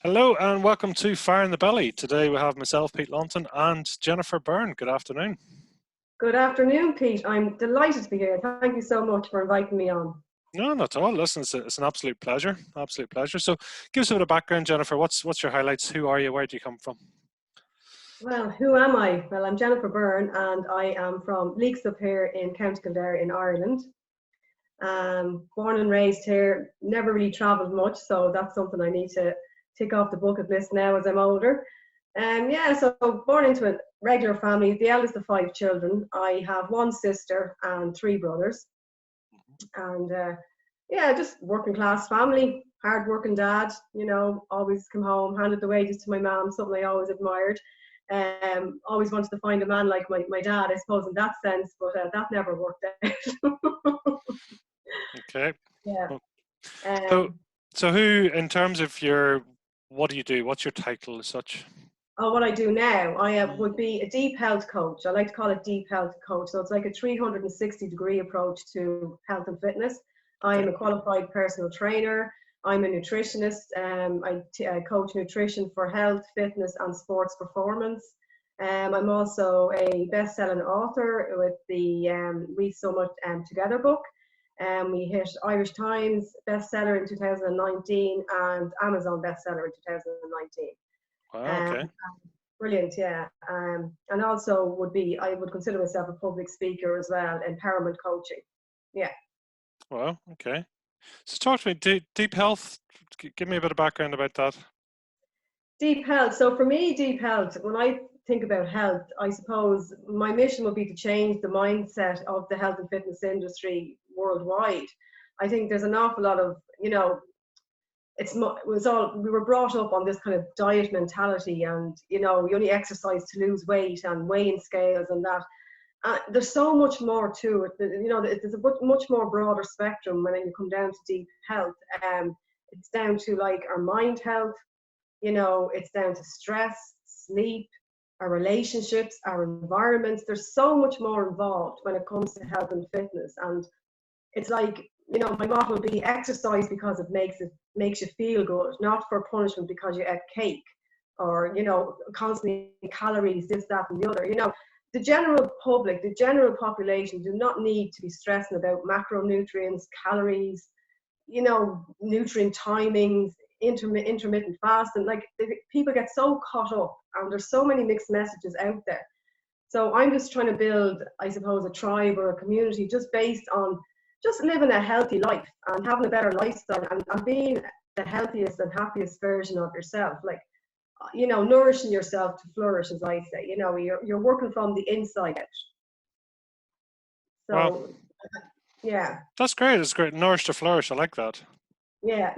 Hello and welcome to Fire in the Belly. Today we have myself, Pete Lonton, and Jennifer Byrne. Good afternoon. Good afternoon, Pete. I'm delighted to be here. Thank you so much for inviting me on. No, not at all. Listen, it's an absolute pleasure. Absolute pleasure. So give us a bit of background, Jennifer. What's your highlights? Who are you? Where do you come from? Well, who am I? Well, I'm Jennifer Byrne and I am from Leixlip here in County Kildare in Ireland. Born and raised here, never really travelled much, so that's something I need to tick off the bucket list now as I'm older. So born into a regular family, the eldest of 5 children. I have 1 sister and 3 brothers. And just working class family, hard working dad, always come home, handed the wages to my mum, something I always admired. Always wanted to find a man like my dad, I suppose, in that sense, but that never worked out. Okay. Yeah. So who, in terms of what do you do? What's your title as such? What I do now, I would be a deep health coach. I like to call it deep health coach. So it's like a 360-degree approach to health and fitness. I am a qualified personal trainer. I'm a nutritionist. I coach nutrition for health, fitness, and sports performance. I'm also a best-selling author with the We So Much Together book. We hit Irish Times bestseller in 2019 and Amazon bestseller in 2019. Wow, okay. Brilliant, yeah. And also I would consider myself a public speaker as well, empowerment coaching. Yeah. Wow, okay. So talk to me, deep health, give me a bit of background about that. Deep health. So for me, deep health, when I think about health, I suppose my mission would be to change the mindset of the health and fitness industry worldwide. I think there's an awful lot of, we were brought up on this kind of diet mentality, and you only exercise to lose weight and weighing scales and that. There's so much more to it. There's a much more broader spectrum when you come down to deep health. It's down to like our mind health. It's down to stress, sleep, our relationships, our environments. There's so much more involved when it comes to health and fitness, and it's like, my motto would be exercise because it makes you feel good, not for punishment because you ate cake or, constantly calories, this, that, and the other. The general public, the general population do not need to be stressing about macronutrients, calories, nutrient timings, intermittent fasting. Like, people get so caught up, and there's so many mixed messages out there. So I'm just trying to build, I suppose, a tribe or a community just based on just living a healthy life and having a better lifestyle and being the healthiest and happiest version of yourself. Like, nourishing yourself to flourish, as I say. You're working from the inside out. So, wow. Yeah. That's great. It's great. Nourish to flourish. I like that. Yeah.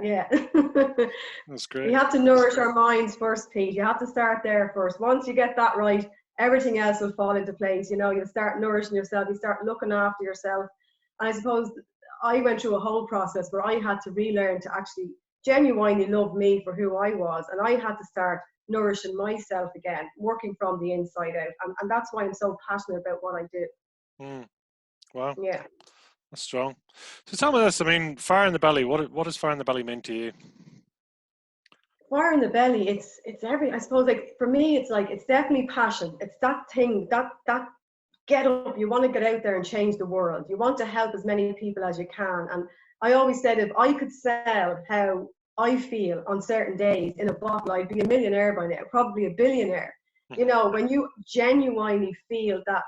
That's great. We have to nourish our minds first, Pete. You have to start there first. Once you get that right, everything else will fall into place. You start nourishing yourself. You start looking after yourself. And I suppose I went through a whole process where I had to relearn to actually genuinely love me for who I was. And I had to start nourishing myself again, working from the inside out. And that's why I'm so passionate about what I do. Wow. Yeah. That's strong. So tell me this, fire in the belly, what does fire in the belly mean to you? Fire in the belly, it's I suppose, like, for me, it's definitely passion. It's that thing, that get up, you want to get out there and change the world. You want to help as many people as you can. And I always said, if I could sell how I feel on certain days in a bottle, I'd be a millionaire by now, probably a billionaire. When you genuinely feel that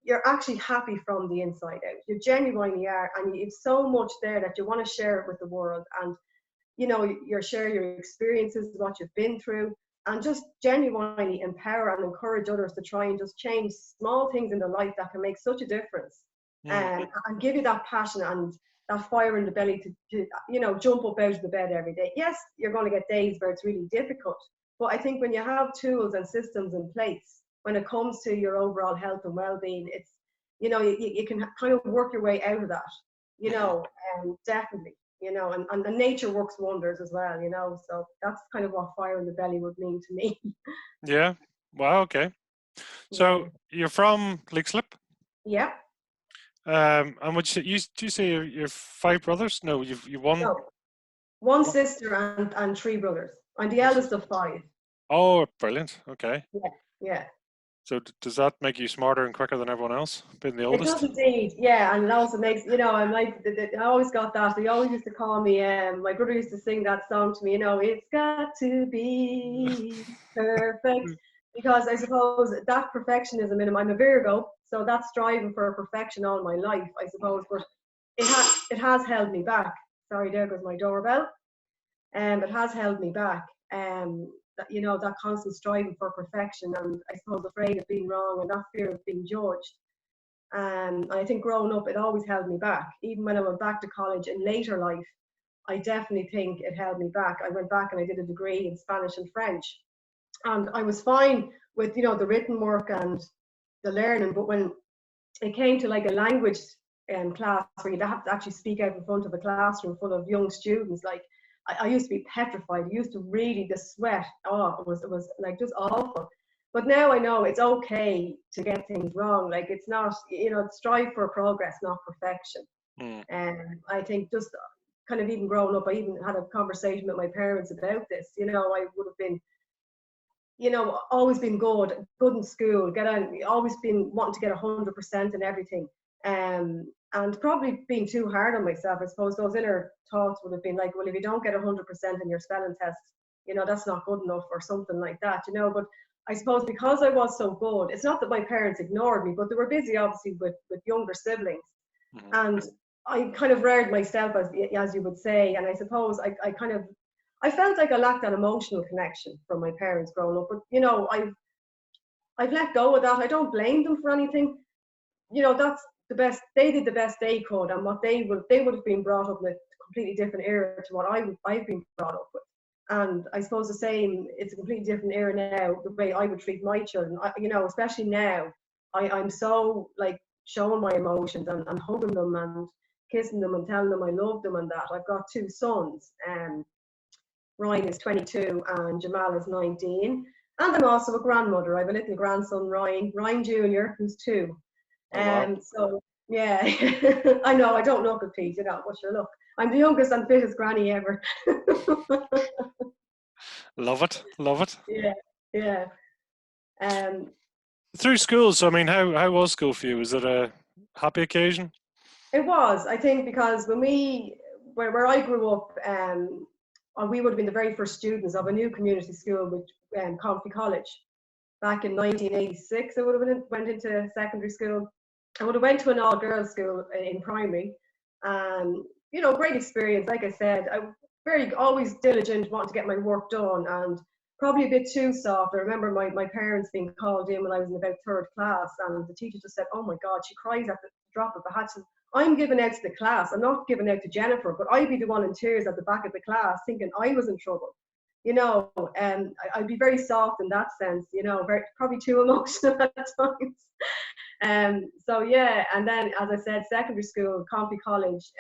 you're actually happy from the inside out, you genuinely are, and you have so much there that you want to share it with the world, and you share your experiences, what you've been through, and just genuinely empower and encourage others to try and just change small things in their life that can make such a difference. And give you that passion and that fire in the belly to jump up out of the bed every day. Yes, you're going to get days where it's really difficult, but I think when you have tools and systems in place, when it comes to your overall health and well-being, it's, you can kind of work your way out of that, definitely. And nature works wonders as well, so that's kind of what fire in the belly would mean to me. Yeah. Wow. Okay. So you're from Leixlip? Yeah. And do you say you're 5 brothers? No, you've one. No. One sister and 3 brothers. I'm the eldest of five. Oh, brilliant. Okay. Yeah, yeah. So does that make you smarter and quicker than everyone else, being the It does oldest? indeed, yeah, and it also makes, I'm like, I always got that. They always used to call me, my brother used to sing that song to me, it's got to be perfect, because I suppose that perfectionism in him, I'm a Virgo, so that's striving for perfection all my life, I suppose, but it has held me back. Sorry, there goes my doorbell. It has held me back. That constant striving for perfection, and I suppose afraid of being wrong and that fear of being judged. I think growing up, it always held me back. Even when I went back to college in later life, I definitely think it held me back. I went back and I did a degree in Spanish and French. And I was fine with, the written work and the learning. But when it came to like a language class where you'd have to actually speak out in front of a classroom full of young students, like I used to be petrified. I used to really, the sweat, it was like just awful. But now I know it's okay to get things wrong. Like it's not, strive for progress, not perfection. Mm. And I think just kind of even growing up, I even had a conversation with my parents about this. I would have been, always been good in school, always been wanting to get 100% in everything. And probably being too hard on myself. I suppose those inner thoughts would have been like, well, if you don't get 100% in your spelling test, that's not good enough or something like that, But I suppose because I was so good, it's not that my parents ignored me, but they were busy obviously with younger siblings. Mm-hmm. And I kind of reared myself, as you would say. And I suppose I felt like I lacked that emotional connection from my parents growing up. But, I've let go of that. I don't blame them for anything. That's the best. They did the best they could, and what they would have been brought up in a completely different era to what I've been brought up with. And I suppose the same. It's a completely different era now. The way I would treat my children, especially now, I'm so like showing my emotions and hugging them and kissing them and telling them I love them and that. I've got two sons. Ryan is 22 and Jamal is 19. And I'm also a grandmother. I have a little grandson, Ryan Jr., who's 2. Oh, wow. So yeah, I know I don't look at Pete, what's your look? I'm the youngest and fittest granny ever. Love it. Love it. Yeah, yeah. Through school, so I mean, how was school for you? Was it a happy occasion? It was, I think, because when where I grew up, we would have been the very first students of a new community school with County College. Back in 1986, I would have went into secondary school. I would have went to an all-girls school in primary. Great experience. Like I said, I very always diligent, wanting to get my work done, and probably a bit too soft. I remember my parents being called in when I was in about 3rd class, and the teacher just said, "Oh my God, she cries at the drop of a hat." So I'm giving out to the class. I'm not giving out to Jennifer, but I'd be the one in tears at the back of the class, thinking I was in trouble. I'd be very soft in that sense. Probably too emotional at times. So yeah, and then as I said, secondary school, County College.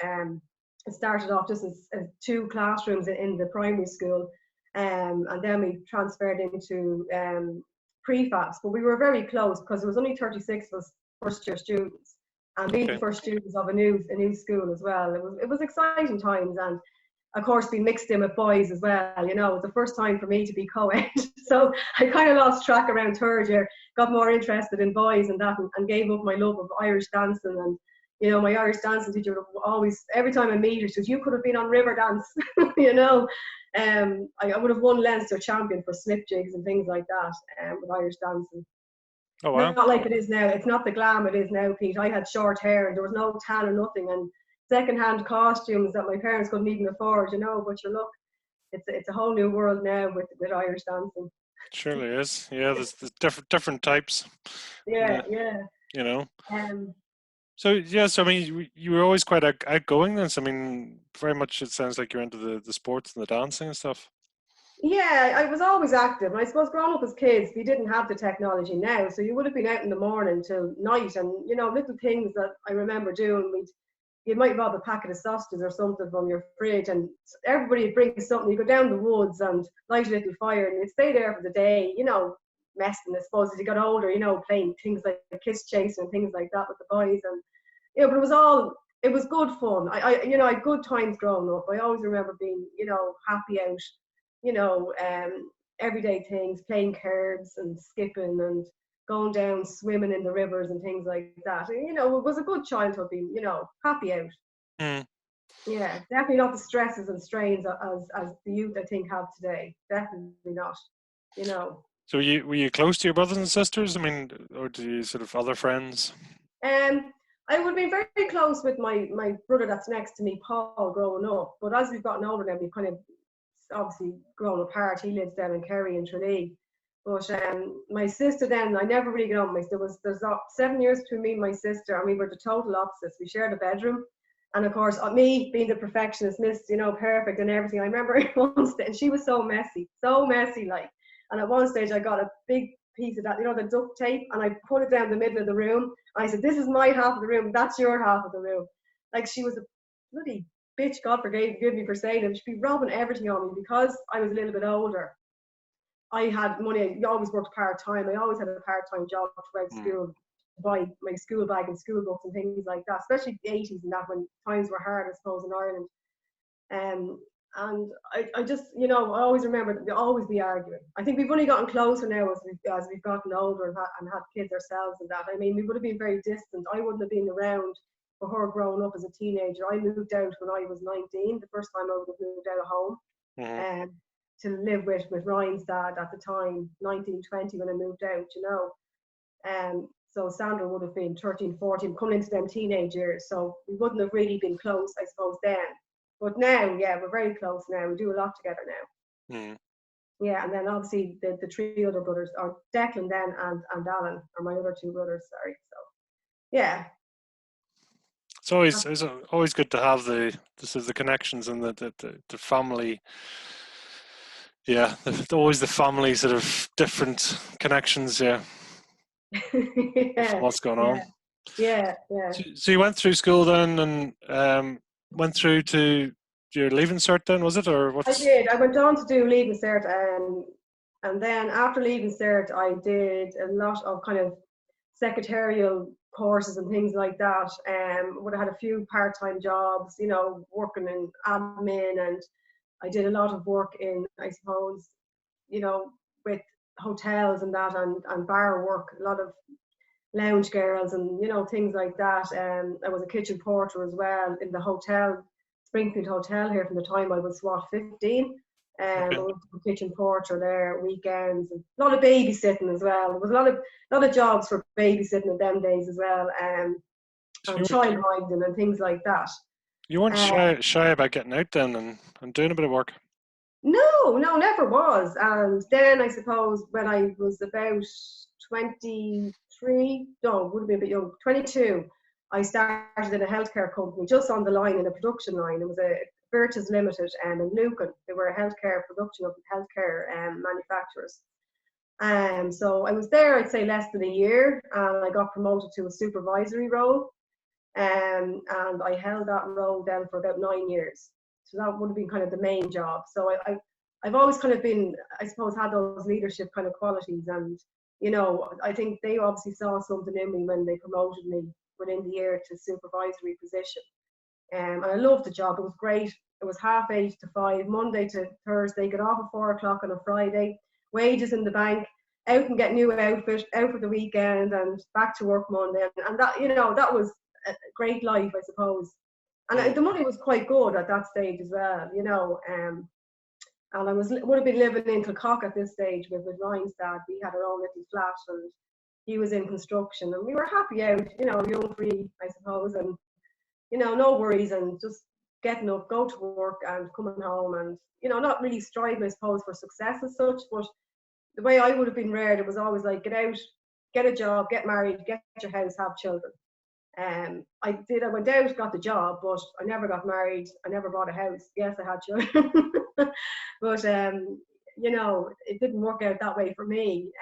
It started off just as 2 classrooms in the primary school, and then we transferred into prefabs. But we were very close because there was only 36 of us first year students, and being the first students of a new school as well. It was exciting times, and of course being mixed in with boys as well. It was the first time for me to be co-ed, so I kind of lost track around 3rd year. Got more interested in boys and that, and gave up my love of Irish dancing. And my Irish dancing teacher would always, every time I meet her, she says, "You could have been on river dance." I would have won Leinster champion for slip jigs and things like that with Irish dancing. Oh, wow. Not like it is now. It's not the glam it is now, Pete. I had short hair and there was no tan or nothing, and second-hand costumes that my parents couldn't even afford. But you look, it's a whole new world now with Irish dancing. Surely is. Yeah, there's different types. Yeah, yeah. So yes, I mean, you were always quite outgoing then. So I mean, very much it sounds like you're into the sports and the dancing and stuff. Yeah, I was always active. And I suppose growing up as kids, we didn't have the technology now. So you would have been out in the morning till night. And, little things that I remember doing, you might rob a packet of sausages or something from your fridge, and everybody would bring something. You go down the woods and light a little fire, and you'd stay there for the day, messing, I suppose, as you got older, playing things like kiss chase and things like that with the boys. And, but it was good fun. I had good times growing up. I always remember being, happy out you know, everyday things, playing cards and skipping and going down swimming in the rivers and things like that. And, you know, it was a good childhood, being, you know, happy out. Mm. Yeah, definitely not the stresses and strains as the youth I think have today. Definitely not. You know. So were you close to your brothers and sisters? I mean, or do you sort of other friends? I would be very close with my brother that's next to me, Paul, growing up. But as we've gotten older now, we've kind of obviously grown apart. He lives down in Kerry in Tralee. But my sister then, I never really got on. There's 7 years between me and my sister, and we were the total opposites. We shared a bedroom. And of course, me being the perfectionist, Miss, you know, perfect and everything. I remember one stage, and she was so messy, like. And at one stage, I got a big piece of that, you know, the duct tape, and I put it down the middle of the room. And I said, "This is my half of the room. That's your half of the room." Like, she was a bloody bitch. God forgive me for saying it. She'd be robbing everything on me because I was a little bit older. I had money. I always worked part time. I always had a part time job throughout Mm. school to buy my school bag and school books and things like that. Especially the 80s and that, when times were hard, I suppose, in Ireland. And I just, you know, I always remember that we'll always be arguing. I think we've only gotten closer now as we've gotten older and had kids ourselves and that. I mean, we would have been very distant. I wouldn't have been around for her growing up as a teenager. I moved out when I was 19, the first time I would have moved out of home. Mm. To live with Ryan's dad at the time, 1920, when I moved out, you know. So Sandra would have been 13, 14, coming into them teenage years. So we wouldn't have really been close, I suppose, then. But now, yeah, we're very close now. We do a lot together now. Mm. Yeah, and then obviously the three other brothers are Declan then and Alan are my other two brothers, sorry. So yeah. It's always good to have the sort of the connections and the family. Yeah, always the family sort of different connections. Yeah, Yeah, what's going yeah, on. yeah, yeah. So you went through school then, and went through to your leaving cert then, was it, or I what's? did. I went on to do leaving cert, and then after leaving cert, I did a lot of kind of secretarial courses and things like that. Would have had a few part-time jobs, you know, working in admin, and I did a lot of work in, I suppose, you know, with hotels and that, and bar work, a lot of lounge girls and, you know, things like that. I was a kitchen porter as well in the hotel, Springfield Hotel here, from the time I was, what, 15. I Okay. was a kitchen porter there, weekends, and a lot of babysitting as well. There was a lot of jobs for babysitting in them days as well, So and child minding and things like that. you weren't Uh, shy about getting out then and doing a bit of work. no, never was. And then I suppose when I was about 23, no, would have been a bit young, 22, I started in a healthcare company just on the line, in a production line. It was a Virtus Limited in Lucan. They were a healthcare production of healthcare manufacturers. So I was there, I'd say, less than a year, and I got promoted to a supervisory role. And I held that role then for about 9 years. So that would have been kind of the main job. So I've always kind of been, I suppose, had those leadership kind of qualities. And, you know, I think they obviously saw something in me when they promoted me within the year to supervisory position. And I loved the job. It was great. It was 8:30 to 5, Monday to Thursday, get off at 4 o'clock on a Friday, wages in the bank, out and get new outfit, out for the weekend, and back to work Monday. And that, you know, that was a great life, I suppose. And Mm. the money was quite good at that stage as well, you know. And I would have been living in Kilcock at this stage with Ryan's dad. We had our own little flat, and he was in construction, and we were happy out, you know, young, free, I suppose, and, you know, no worries, and just getting up, go to work, and coming home, and, you know, not really striving, I suppose, for success as such. But the way I would have been reared, it was always like, get out, get a job, get married, get your house, have children. I went out, got the job, but I never got married. I never bought a house. Yes, I had children, but you know, it didn't work out that way for me.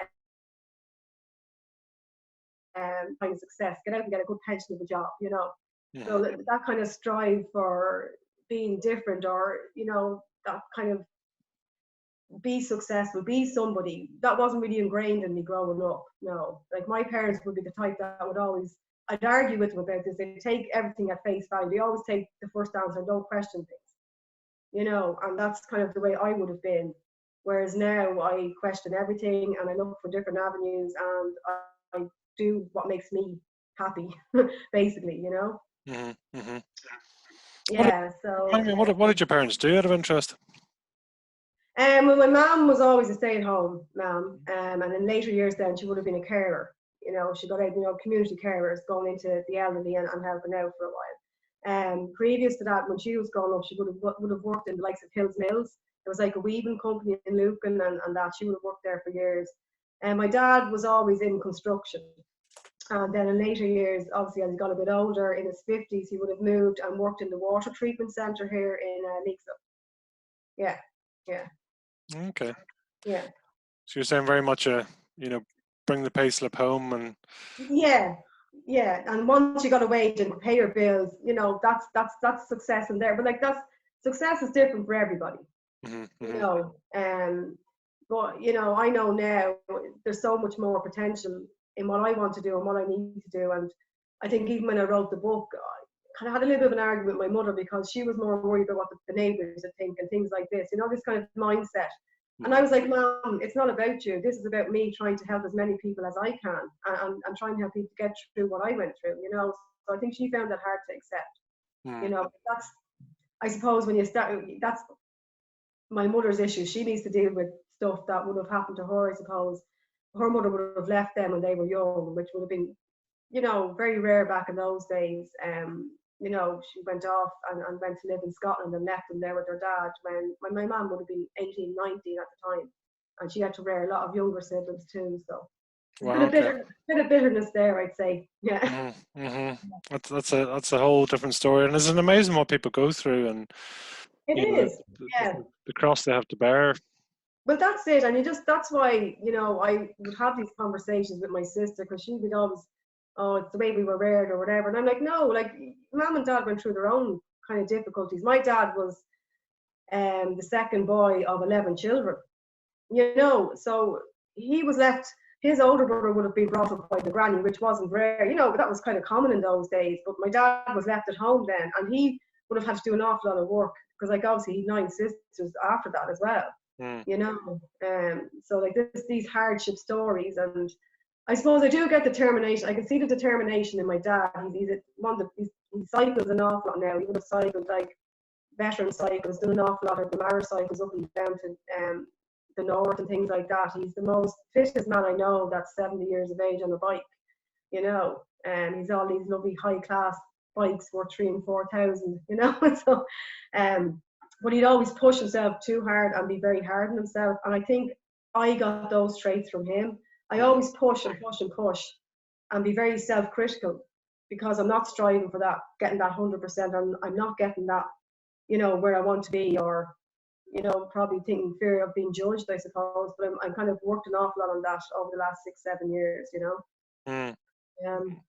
Find success, get out and get a good pension of a job, you know. So Mm. that kind of strive for being different, or, you know, that kind of be successful, be somebody, that wasn't really ingrained in me growing up. No, like, my parents would be the type that would always, I'd argue with them about this, they take everything at face value, they always take the first answer, don't question things, you know. And that's kind of the way I would have been. Whereas now I question everything and I look for different avenues, and I do what makes me happy, basically, you know? Mm-hmm. Mm-hmm. Yeah, I so. mean, what did your parents do out of interest? Well, my mum was always a stay-at-home mum, and in later years then she would have been a carer. You know, she got out, you know, community carers going into the elderly and helping out for a while. Previous to that, when she was growing up, she would have worked in the likes of Hills Mills. There was like a weaving company in Lucan, and that she would have worked there for years. And my dad was always in construction. And then in later years, obviously as he got a bit older, in his 50s, he would have moved and worked in the water treatment centre here in Leakville. Yeah, yeah, Okay. yeah. So you're saying very much you know, bring the payslip home and. Yeah, yeah. And once you got a wage and pay your bills, you know, that's success in there. But like that's success is different for everybody, Mm-hmm. you Mm-hmm. know. But you know, I know now there's so much more potential in what I want to do and what I need to do. And I think even when I wrote the book, I kind of had a little bit of an argument with my mother because she was more worried about what the neighbours would think and things like this, you know, this kind of mindset. And I was like, Mom, it's not about you. This is about me trying to help as many people as I can, and trying to help people get through what I went through, you know. So I think she found that hard to accept, you Mm. know. That's, I suppose, when you start, that's my mother's issue. She needs to deal with stuff that would have happened to her, I suppose. Her mother would have left them when they were young, which would have been, you know, very rare back in those days. You know, she went off and went to live in Scotland and left them there with her dad when my mum would have been 18, 19 at the time. And she had to rear a lot of younger siblings too. So there's a Wow. Okay. bit of bitterness there, I'd say. Yeah. Mm-hmm. Mm-hmm. That's a whole different story, and it's an amazing what people go through, and It you know is. Yeah. the cross they have to bear. Well, that's it. And that's why, you know, I would have these conversations with my sister because she would always, oh, it's the way we were reared or whatever. And I'm like, no, like, mum and dad went through their own kind of difficulties. My dad was the second boy of 11 children, you know, so he was left. His older brother would have been brought up by the granny, which wasn't rare, you know, but that was kind of common in those days. But my dad was left at home then, and he would have had to do an awful lot of work because, like, obviously, he had 9 sisters after that as well, Mm. you know. So like these hardship stories, and I suppose I do get determination. I can see the determination in my dad. He cycles an awful lot now. He would have cycled like veteran cycles, done an awful lot of the Mara cycles up and down to the north and things like that. He's the most fittest man I know that's 70 years of age on a bike, you know. And he's all these lovely high class bikes worth 3,000 and 4,000, you know. So but he'd always push himself too hard and be very hard on himself. And I think I got those traits from him. I Mm. always push and push and push and be very self-critical because I'm not striving for that, getting that 100%. I'm not getting that, you know, where I want to be, or, you know, probably thinking fear of being judged, I suppose. But I'm kind of worked an awful lot on that over the last 6, 7 years, you know. Mm.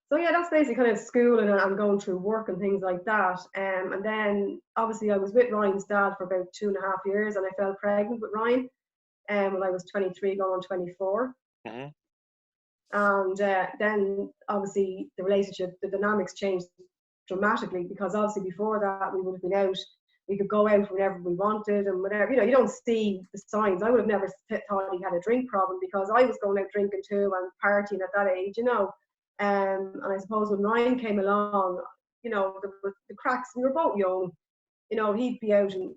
So yeah, that's basically kind of school and going through work and things like that. And then obviously I was with Ryan's dad for about 2.5 years, and I fell pregnant with Ryan when I was 23 going on 24. Mm-hmm. And then obviously the relationship, the dynamics changed dramatically, because obviously before that we would have been out, we could go out whenever we wanted and whatever, you know, you don't see the signs. I would have never thought he had a drink problem because I was going out drinking too and partying at that age, you know. And I suppose when Ryan came along, you know, the cracks, we were both young, you know, he'd be out and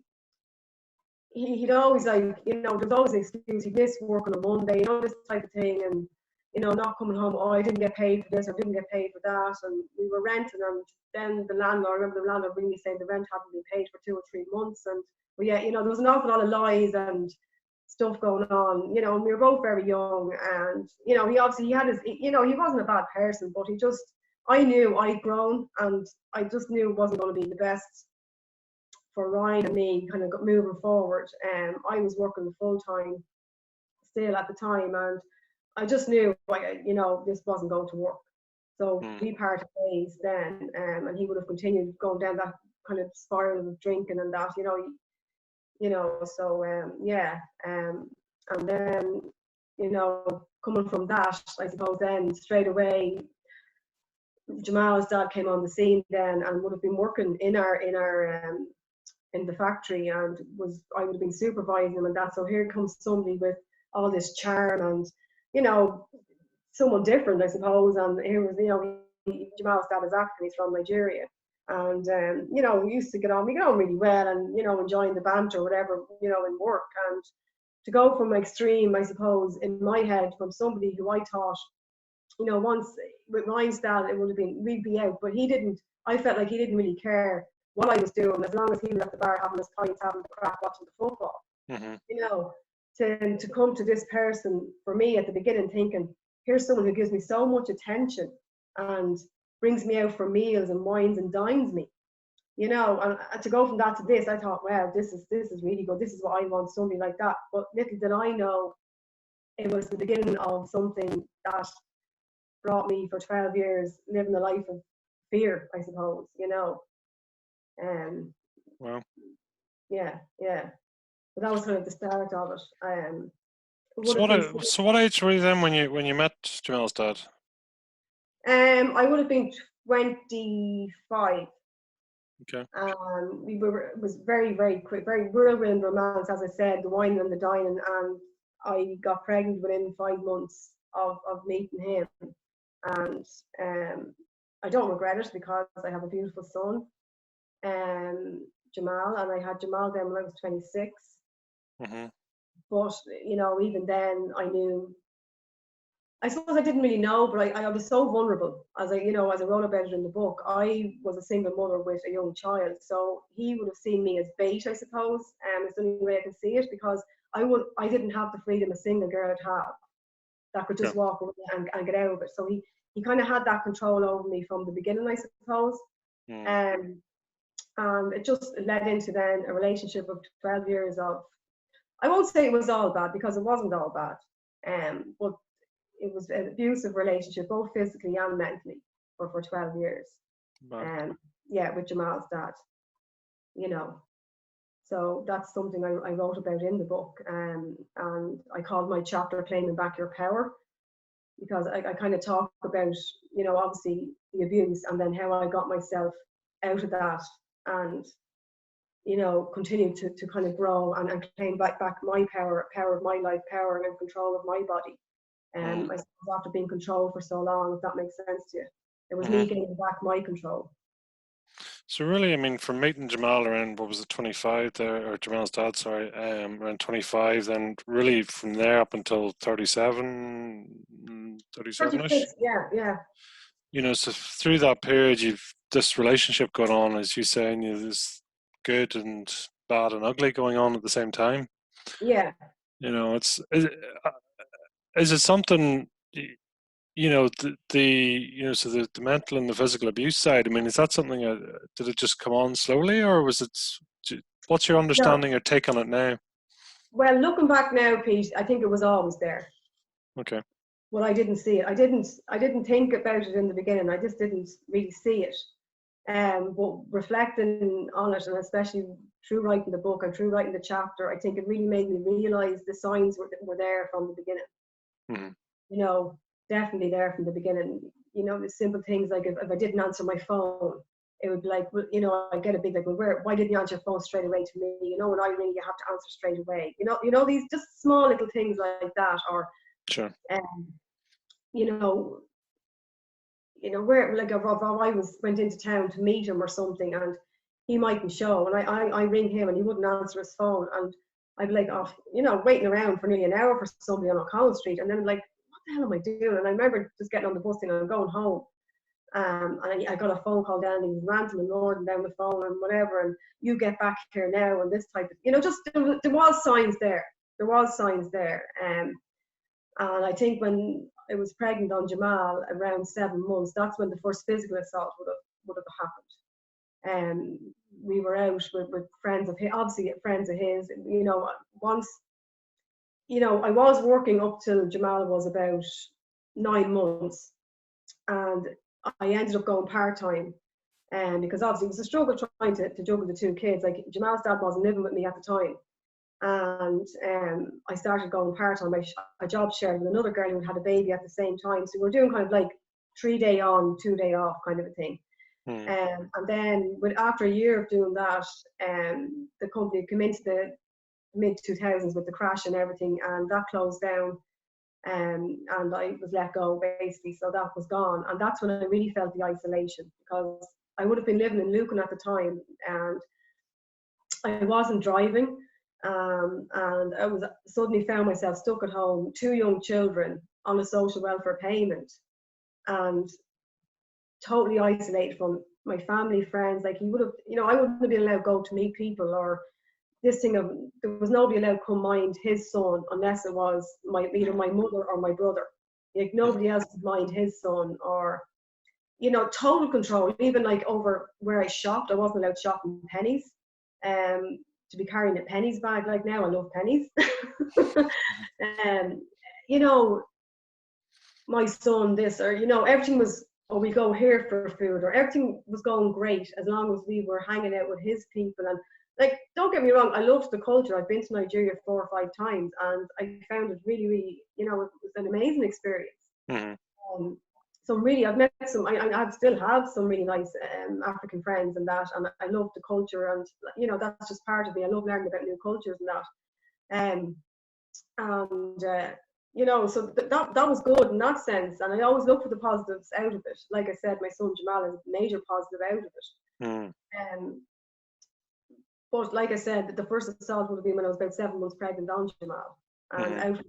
he'd always, like, you know, there's always an excuse. He'd miss work on a Monday, you know, this type of thing. And, you know, not coming home, oh, I didn't get paid for this or didn't get paid for that. And we were renting, and then the landlord, I remember the landlord really saying the rent hadn't been paid for 2 or 3 months. And, but yeah, you know, there was an awful lot of lies and stuff going on, you know, and we were both very young. And, you know, he had his, you know, he wasn't a bad person, but he just, I knew I'd grown, and I just knew it wasn't going to be the best for Ryan and me kind of moving forward. I was working full time still at the time, and I just knew, like, you know, this wasn't going to work. So Mm. we parted ways then, and he would have continued going down that kind of spiral of drinking and that, you know. So yeah, and then, you know, coming from that, I suppose then straight away, Jamal's dad came on the scene then and would have been working in our in the factory, and I would have been supervising him and that. So here comes somebody with all this charm and, you know, someone different, I suppose. And here was, you know, Jamal's dad is African, he's from Nigeria. And, you know, we get on really well, and, you know, enjoying the banter or whatever, you know, in work. And to go from extreme, I suppose, in my head, from somebody who I thought, you know, once with Ryan's dad, it would have been, we'd be out, but he didn't, I felt like he didn't really care what I was doing, as long as he was at the bar having his pints, having the crack, watching the football. Mm-hmm. You know, to come to this person, for me at the beginning, thinking, here's someone who gives me so much attention and brings me out for meals and wines and dines me, you know, and to go from that to this, I thought, wow, this is really good. This is what I want, somebody like that. But little did I know, it was the beginning of something that brought me for 12 years living a life of fear, I suppose, you know. Wow. Yeah. But that was kind of the start of it. So what age were you then when you met Jamal's dad? I would have been 25. Okay. It was very, very quick, very whirlwind romance, as I said, the wine and the dining, and I got pregnant within 5 months of meeting him. And I don't regret it, because I have a beautiful son, Jamal, and I had Jamal then when I was 26. Mm-hmm. But, you know, even then I knew, I suppose I didn't really know, but I was so vulnerable. As I wrote about it in the book, I was a single mother with a young child. So he would have seen me as bait, I suppose. It's the only way I can see it, because I didn't have the freedom a single girl would have, that could just walk away and get out of it. So he kind of had that control over me from the beginning, I suppose. Mm. And it just led into then a relationship of 12 years of, I won't say it was all bad, because it wasn't all bad. But it was an abusive relationship, both physically and mentally, for 12 years. Wow. With Jamal's dad, you know. So that's something I wrote about in the book. And I called my chapter Claiming Back Your Power, because I kind of talk about, you know, obviously the abuse, and then how I got myself out of that, and, you know, continue to kind of grow and claim back my power of my life, power and control of my body. I suppose after being controlled for so long, if that makes sense to you, it was me getting back my control. So really, I mean, from meeting Jamal around, what was it, 25 there, or Jamal's dad, sorry, around 25, then really from there up until 37, 37-ish. 36, yeah. You know, so through that period, you've this relationship going on, as you say, and there's good and bad and ugly going on at the same time. Yeah. You know, is it something, you know, so the mental and the physical abuse side, I mean, is that something, did it just come on slowly, or was it, what's your understanding No. or take on it now? Well, looking back now, Pete, I think it was always there. Okay. Well, I didn't see it. I didn't think about it in the beginning. I just didn't really see it. But reflecting on it, and especially through writing the book and through writing the chapter, I think it really made me realize the signs were there from the beginning. Mm-hmm. You know, definitely there from the beginning. You know, the simple things like if I didn't answer my phone, it would be like, well, you know, I get a big like, well, why didn't you answer your phone straight away to me? You know, when I ring, you have to answer straight away. You know, these just small little things like that, or Sure. you know, where like if I went into town to meet him or something, and he mightn't show, and I ring him and he wouldn't answer his phone, and I'd be like, oh, you know, waiting around for nearly an hour for somebody on O'Connell Street, and then I'm like, what the hell am I doing? And I remember just getting on the bus and I'm going home, and I got a phone call down, and he was ranting and roaring down the phone and whatever, and you get back here now, and this type of, you know, just there was signs there. There was signs there, and I think when I was pregnant on Jamal around 7 months, that's when the first physical assault would have happened. We were out with friends of his, obviously friends of his. You know, once, you know, I was working up till Jamal was about 9 months, and I ended up going part-time. Because obviously it was a struggle trying to juggle the two kids. Like Jamal's dad wasn't living with me at the time. And I started going part-time. I job shared with another girl who had a baby at the same time. So we were doing kind of like 3 day on, 2 day off kind of a thing. Hmm. And then after a year of doing that, the company came into the mid 2000s with the crash and everything, and that closed down. And I was let go basically, so that was gone. And that's when I really felt the isolation, because I would have been living in Lucan at the time, and I wasn't driving, and I was suddenly found myself stuck at home, 2 young children on a social welfare payment, and totally isolated from my family, friends. Like, you would have, I wouldn't have been allowed to go to meet people, or this thing of, there was nobody allowed to come mind his son unless it was either my mother or my brother. Like, nobody else could mind his son, or total control. Even like over where I shopped, I wasn't allowed to shop in pennies. To be carrying a pennies bag, like, now I love pennies. um, you know, my son this, or everything was, oh, we go here for food, or everything was going great as long as we were hanging out with his people. And, like, don't get me wrong, I loved the culture. I've been to Nigeria 4 or 5 times, and I found it really, really, it was an amazing experience. Mm-hmm. So really, I've met some, I still have some really nice African friends and that, and I love the culture, and that's just part of me. I love learning about new cultures and that. So that was good in that sense, and I always look for the positives out of it. Like I said, my son Jamal is a major positive out of it. Mm. But like I said, the first assault would have been when I was about 7 months pregnant on Jamal, and Mm-hmm. out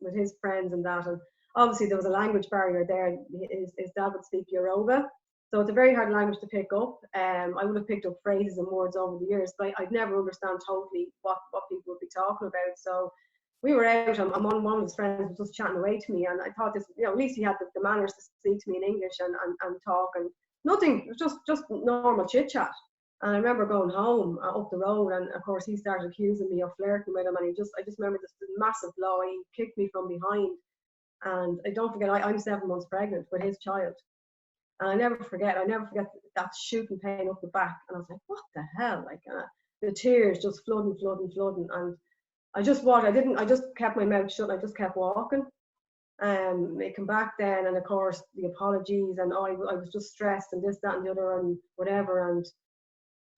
with his friends and that. And obviously there was a language barrier there. His dad would speak Yoruba, so it's a very hard language to pick up. I would have picked up phrases and words over the years, but I'd never understand totally what people would be talking about. So we were out, and one of his friends was just chatting away to me, and I thought this, at least he had the manners to speak to me in English and talk, and nothing, just normal chit chat. And I remember going home up the road, and of course he started accusing me of flirting with him, and I just remember this massive blow. He kicked me from behind, and I don't forget, I'm 7 months pregnant with his child, and I never forget that shooting pain up the back, and I was like, what the hell? Like, the tears just flooding, and I just walked. I just kept my mouth shut. I just kept walking. They come back then, and of course the apologies, and I was just stressed, and this, that, and the other, and whatever, and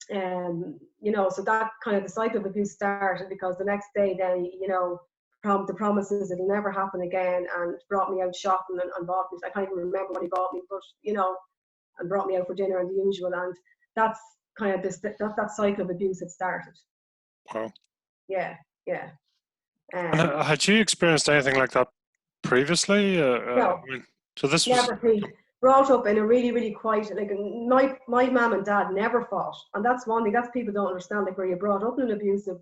so that kind of the cycle of abuse started, because the next day then, the promises it'll never happen again, and brought me out shopping and bought me. I can't even remember what he bought me, but and brought me out for dinner and the usual, and that's kind of that cycle of abuse had started. Wow. Yeah. And had you experienced anything like that previously? No, so this never. was Brought up in a really, really quiet, like, my mum and dad never fought, and that's one thing that's people don't understand, like, where you're brought up in an abusive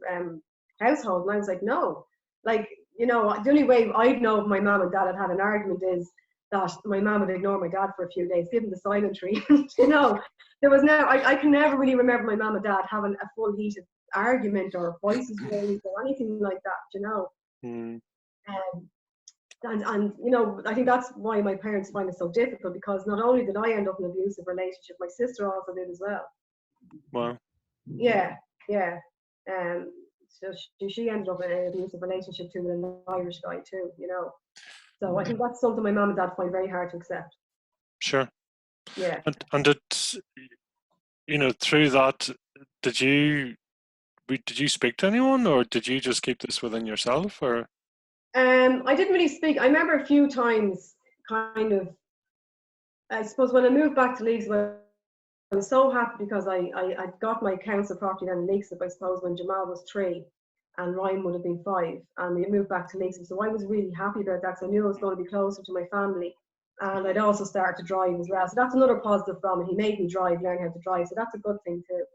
household. And I was like, no, like, the only way I'd know if my mum and dad had an argument is that my mum would ignore my dad for a few days, give him the silent treatment. There was I can never really remember my mum and dad having a full heated argument or voices raised or anything like that. Mm. And I think that's why my parents find it so difficult, because not only did I end up in an abusive relationship, my sister also did as well. Wow. Yeah. So she ended up in an abusive relationship too, with an Irish guy too. So I think that's something my mum and dad find very hard to accept. Sure. Yeah. And through that, did you speak to anyone, or did you just keep this within yourself, or? I didn't really speak. I remember a few times, kind of, I suppose when I moved back to Leeds, I was so happy because I got my council property then in Leeds, I suppose, when Jamal was 3 and Ryan would have been 5, and we moved back to Leeds. So I was really happy about that, because I knew I was going to be closer to my family, and I'd also started to drive as well. So that's another positive from it. He made me learn how to drive, so that's a good thing too.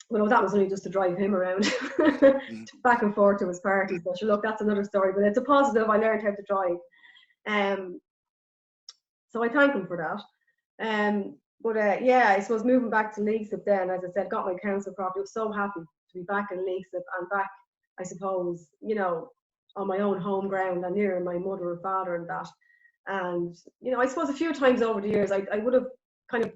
Well, that was only just to drive him around back and forth to his parties. But look, that's another story. But it's a positive. I learned how to drive. So I thank him for that. Yeah, I suppose moving back to Leaksip then, as I said, got my council property. I was so happy to be back in Leaksip and back, I suppose, on my own home ground and near my mother and father and that. And, I suppose a few times over the years, I would have kind of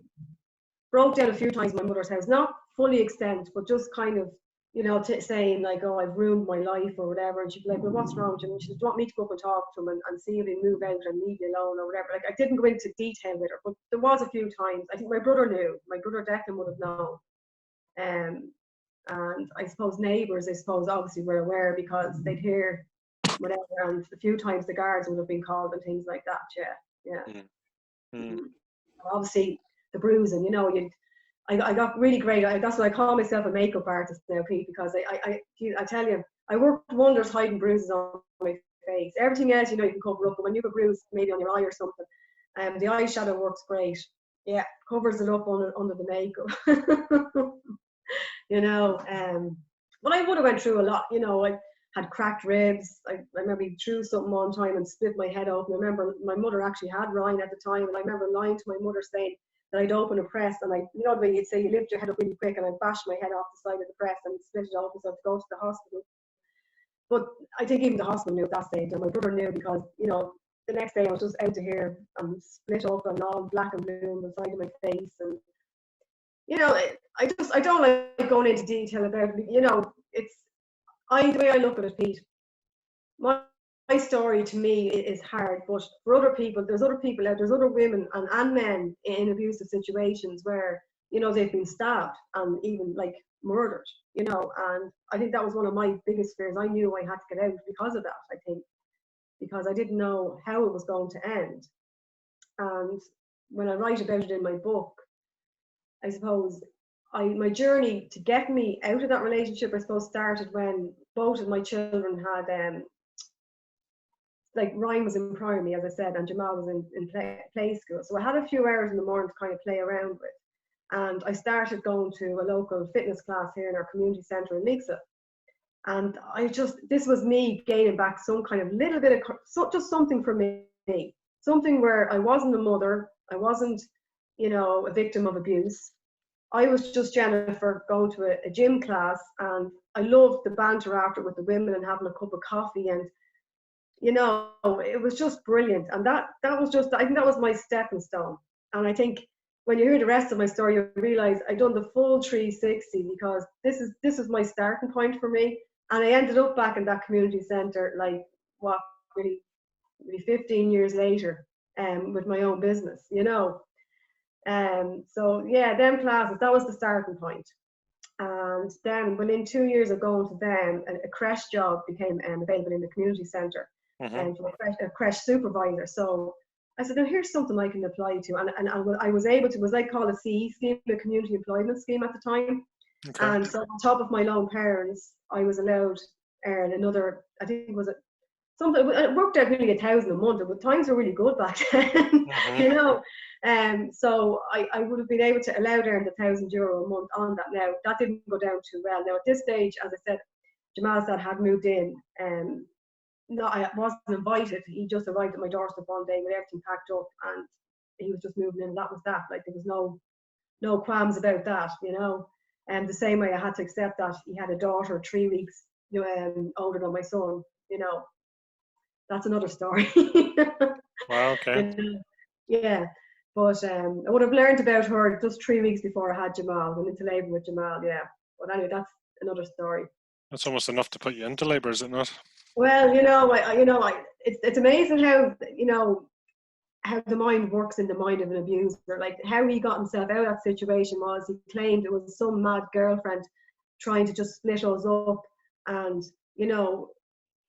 broke down a few times in my mother's house, not fully extent, but just kind of you know, saying like, oh, I've ruined my life or whatever. And she'd be like, well, what's wrong with him? And she said, do you want me to go up and talk to him and see if he move out and leave me alone or whatever? Like, I didn't go into detail with her, but there was a few times. I think my brother knew. My brother Declan would have known. And I suppose neighbours, obviously were aware because they'd hear whatever. And a few times the guards would have been called and things like that. Yeah. Mm. Obviously, the bruising, you know, I got really great. That's why I call myself a makeup artist now, Pete, because I tell you, I worked wonders hiding bruises on my face. Everything else, you know, you can cover up, but when you have a bruise maybe on your eye or something, the eyeshadow works great. Yeah, covers it up under the makeup. You know, but I would have went through a lot. You know, I had cracked ribs. I remember he threw something one time and split my head open. I remember my mother actually had Ryan at the time, and I remember lying to my mother saying that I'd open a press, and you know the way you'd say you lift your head up really quick, and I'd bash my head off the side of the press and split it open, so I'd go to the hospital. But I think even the hospital knew at that stage, and my brother knew because, you know, the next day I was just out to here and split up and all black and blue on the side of my face, and you know, I don't like going into detail about it. You know, the way I look at it, Pete. My story to me is hard, but for other people, there's other people out, there's other women and men in abusive situations where, you know, they've been stabbed and even like murdered, you know, and I think that was one of my biggest fears. I knew I had to get out because of that, I think, because I didn't know how it was going to end. And when I write about it in my book, I suppose my journey to get me out of that relationship, I suppose, started when both of my children had like Ryan was in primary, as I said, and Jamal was in play school. So I had a few hours in the morning to kind of play around with. And I started going to a local fitness class here in our community centre in Lexa. And this was me gaining back some kind of little bit of, just something for me. Something where I wasn't a mother, I wasn't, you know, a victim of abuse. I was just Jennifer going to a gym class, and I loved the banter after with the women and having a cup of coffee, and you know, it was just brilliant. And that was just, I think that was my stepping stone. And I think when you hear the rest of my story, you realize I've done the full 360 because this is my starting point for me. And I ended up back in that community centre, like really 15 years later, with my own business, you know. So yeah, them classes, that was the starting point. And then within 2 years of going to them, a creche job became available in the community centre. And for a creche supervisor. So I said, now here's something I can apply to. And I was able to, was like called a CE scheme, a community employment scheme at the time. Okay. And so on top of my lone parents, I was allowed to earn another, I think it was something, it worked out really 1,000 a month, but times were really good back then, you know. So I would have been able to allow to earn the €1,000 a month on that. Now, that didn't go down too well. Now, at this stage, as I said, Jamal's dad had moved in. No, I wasn't invited. He just arrived at my doorstep one day with everything packed up, and he was just moving in. That was that. Like, there was no qualms about that, you know. And the same way I had to accept that he had a daughter 3 weeks older than my son, you know. That's another story. Wow, okay. Yeah. But I would have learned about her just 3 weeks before I had Jamal, went into labour with Jamal, yeah. But anyway, that's another story. That's almost enough to put you into labour, is it not? Well, it's amazing how, you know, how the mind works in the mind of an abuser. Like, how he got himself out of that situation was he claimed it was some mad girlfriend trying to just split us up, and, you know,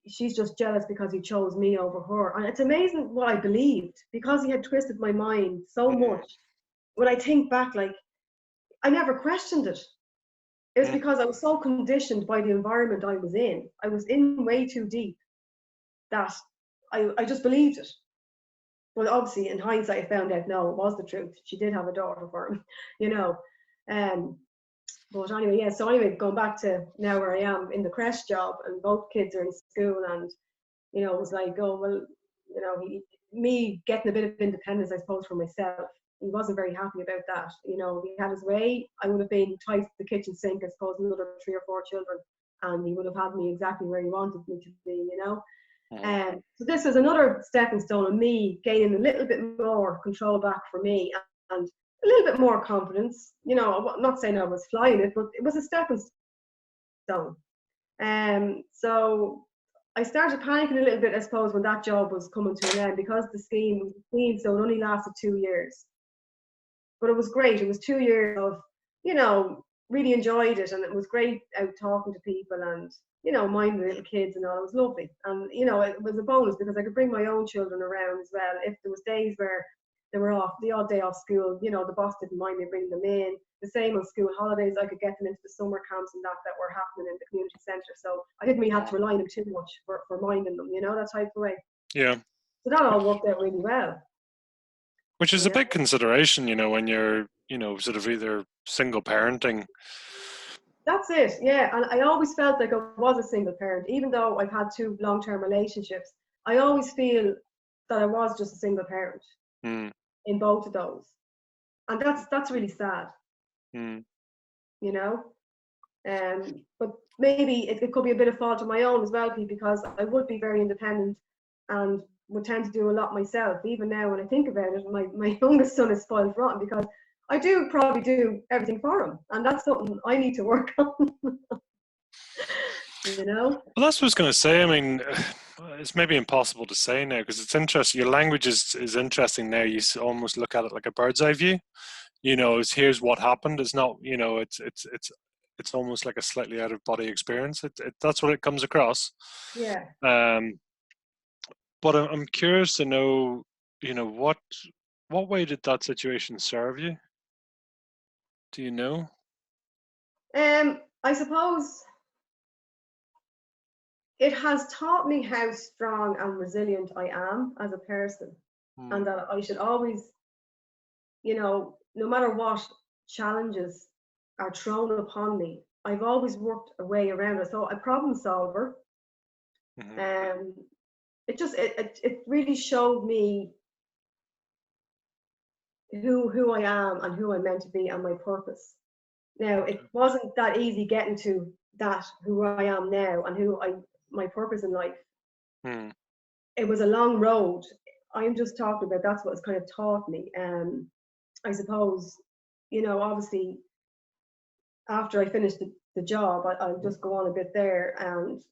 she's just jealous because he chose me over her. And it's amazing what I believed, because he had twisted my mind so much. When I think back, like, I never questioned it. It was because I was so conditioned by the environment I was in. I was in way too deep that I just believed it. But obviously, in hindsight, I found out, no, it was the truth. She did have a daughter for him, you know. But anyway, yeah, so anyway, going back to now where I am in the creche job, and both kids are in school, and, you know, it was like, oh, well, you know, me getting a bit of independence, I suppose, for myself. He wasn't very happy about that. You know, if he had his way, I would have been tied to the kitchen sink, I suppose, another 3 or 4 children, and he would have had me exactly where he wanted me to be, you know. So this is another stepping stone of me gaining a little bit more control back for me, and a little bit more confidence. You know, I'm not saying I was flying it, but it was a stepping stone. So I started panicking a little bit, I suppose, when that job was coming to an end, because the scheme was a scheme, so it only lasted 2 years. But it was great. It was 2 years of, really enjoyed it, and it was great out talking to people and, minding the little kids and all. It was lovely. And, it was a bonus because I could bring my own children around as well. If there was days where they were off, the odd day off school, the boss didn't mind me bringing them in. The same on school holidays, I could get them into the summer camps and that were happening in the community centre. So I didn't really have to rely on them too much for minding them, that type of way. Yeah. So that all worked out really well. Which is a big consideration, when you're, sort of either single parenting. That's it, yeah. And I always felt like I was a single parent, even though I've had 2 long-term relationships. I always feel that I was just a single parent in both of those, and that's really sad. But maybe it could be a bit of fault of my own as well, because I would be very independent and would tend to do a lot myself. Even now, when I think about it, my youngest son is spoiled rotten because I do probably do everything for him, and that's something I need to work on. Well, that's what I was going to say. I mean, it's maybe impossible to say now because it's interesting. Your language is interesting now. You almost look at it like a bird's eye view. It's here's what happened. It's not. It's almost like a slightly out of body experience. That's what it comes across. Yeah. But I'm curious to know, what way did that situation serve you? Do you know? I suppose it has taught me how strong and resilient I am as a person, and that I should always, no matter what challenges are thrown upon me, I've always worked a way around it. So a problem solver. It really showed me who I am and who I'm meant to be and my purpose. Now, it wasn't that easy getting to that, who I am now and my purpose in life. It was a long road. I'm just talking about that's what it's kind of taught me. I suppose, obviously, after I finished the job, I'll just go on a bit there, and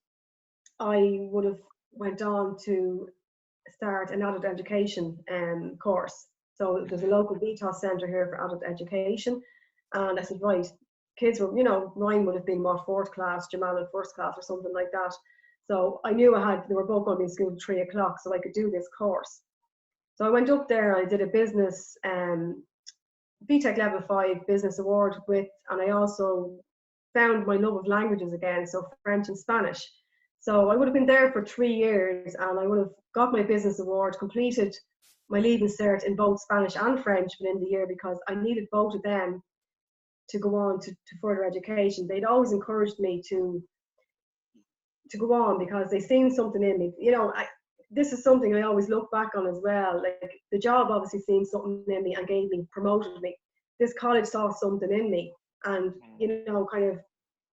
I would have went on to start an adult education course. So there's a local VTOS centre here for adult education, and I said, right, kids were, Ryan would have been what, 4th class, Jamal in 1st class or something like that. So I knew they were both going to be in school at 3 o'clock, so I could do this course. So I went up there and I did a business, BTEC Level 5 Business Award and I also found my love of languages again, so French and Spanish. So I would have been there for 3 years, and I would have got my business award, completed my leaving cert in both Spanish and French within the year, because I needed both of them to go on to further education. They'd always encouraged me to go on because they seen something in me. This is something I always look back on as well. Like, the job obviously seen something in me and promoted me. This college saw something in me and, kind of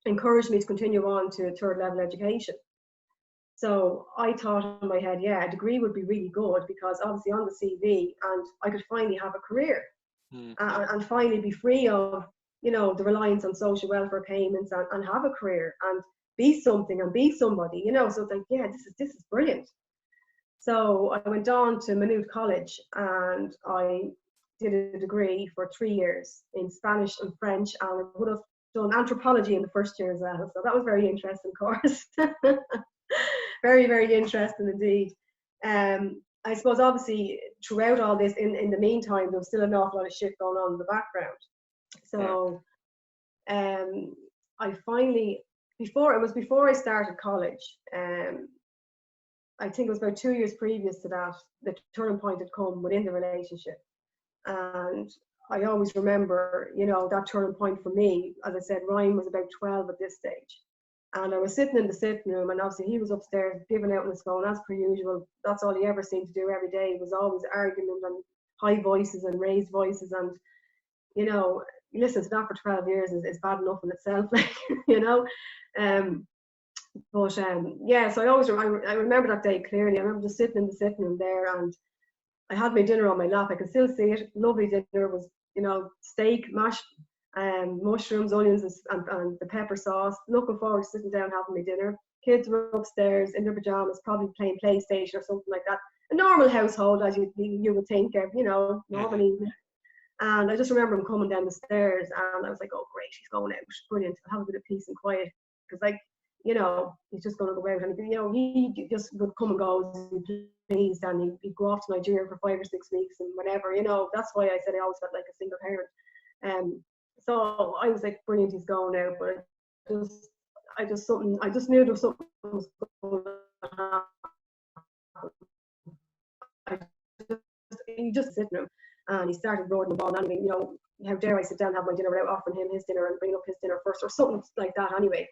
encouraged me to continue on to 3rd level education. So I thought in my head, yeah, a degree would be really good, because obviously on the CV, and I could finally have a career and finally be free of, the reliance on social welfare payments, and have a career and be something and be somebody, So it's like, yeah, this is brilliant. So I went on to Maynooth College and I did a degree for 3 years in Spanish and French, and I would have done anthropology in the first year as well. So that was a very interesting course. Very, very interesting indeed. I suppose obviously throughout all this, in the meantime, there was still an awful lot of shit going on in the background. So I finally, before I started college, I think it was about 2 years previous to that, the turning point had come within the relationship. And I always remember, that turning point for me. As I said, Ryan was about 12 at this stage. And I was sitting in the sitting room, and obviously he was upstairs giving out on his phone as per usual. That's all he ever seemed to do every day. It was always argument and high voices and raised voices. And, you listen to that for 12 years is bad enough in itself, like, yeah, so I remember that day clearly. I remember just sitting in the sitting room there, and I had my dinner on my lap. I can still see it. Lovely dinner. It was, steak, mashed mushrooms, onions, and the pepper sauce. Looking forward to sitting down having my dinner. Kids were upstairs in their pajamas, probably playing PlayStation or something like that. A normal household, as you would think of, normal evening. And I just remember him coming down the stairs, and I was like, oh, great, he's going out. Brilliant. I'll have a bit of peace and quiet. Because, he's just going to go out. And, he just would come and go as he pleased. And he'd go off to Nigeria for 5 or 6 weeks and whatever. That's why I said I always felt like a single parent. So I was like, brilliant, he's going out. But I just knew there was something was going to happen. He just sitting him, and he started roaring the ball. Anyway, how dare I sit down and have my dinner without offering him his dinner and bring up his dinner first, or something like that. Anyway,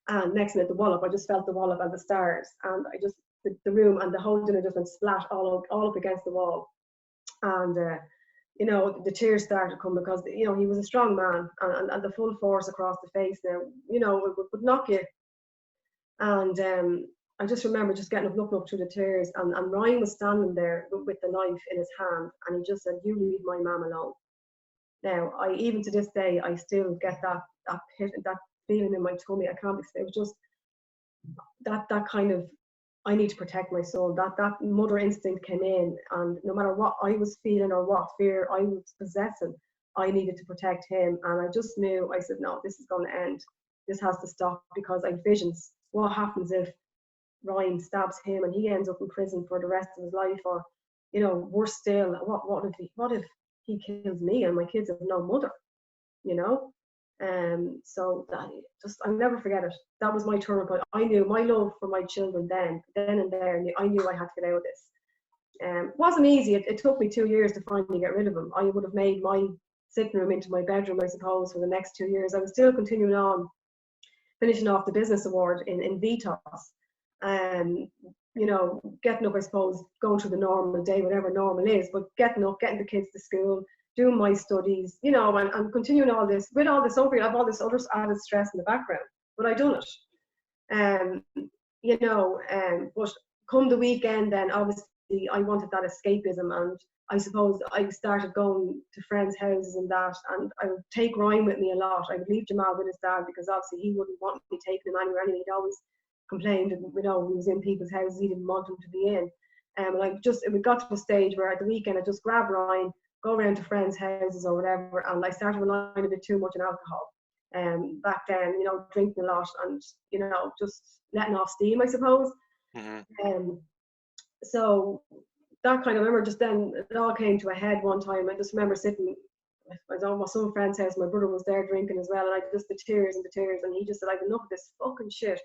and next minute I just felt the wallop and the stars, and I just the room and the whole dinner just went splat all up against the wall, and the tears started coming because he was a strong man, and the full force across the face now, it would knock you. And I just remember just getting up, looking up through the tears, and Ryan was standing there with the knife in his hand, and he just said, "You leave my mum alone." Now, even to this day, I still get that pit, that feeling in my tummy. I can't explain. It was just that kind of, I need to protect my son. That mother instinct came in, and no matter what I was feeling or what fear I was possessing, I needed to protect him. And I just knew, I said, no, this is going to end. This has to stop, because I had visions. What happens if Ryan stabs him and he ends up in prison for the rest of his life? Or, worse still, what if he kills me and my kids have no mother? So that I'll never forget it. That was my turning point. I knew my love for my children then and there. I knew I had to get out of this. It wasn't easy. It took me 2 years to finally get rid of him. I would have made my sitting room into my bedroom, I suppose, for the next 2 years. I was still continuing on, finishing off the business award in VTOS. Getting up, I suppose, going through the normal day, whatever normal is, but getting up, getting the kids to school, doing my studies, and continuing all this, with all this over, I have all this other added stress in the background, but I done it. But come the weekend, then obviously I wanted that escapism, and I suppose I started going to friends' houses and that, and I would take Ryan with me a lot. I would leave Jamal with his dad, because obviously he wouldn't want me taking him anywhere anyway. He'd always complained, and he was in people's houses he didn't want him to be in. And we got to a stage where at the weekend I just grabbed Ryan, go around to friends' houses or whatever, and I started relying a bit too much on alcohol. Back then, drinking a lot and, just letting off steam, I suppose. Mm-hmm. So that kind of, I remember just then, it all came to a head one time. I just remember sitting, I was on my some friend's house, my brother was there drinking as well, and the tears, and he just said, I've enough of this fucking shit.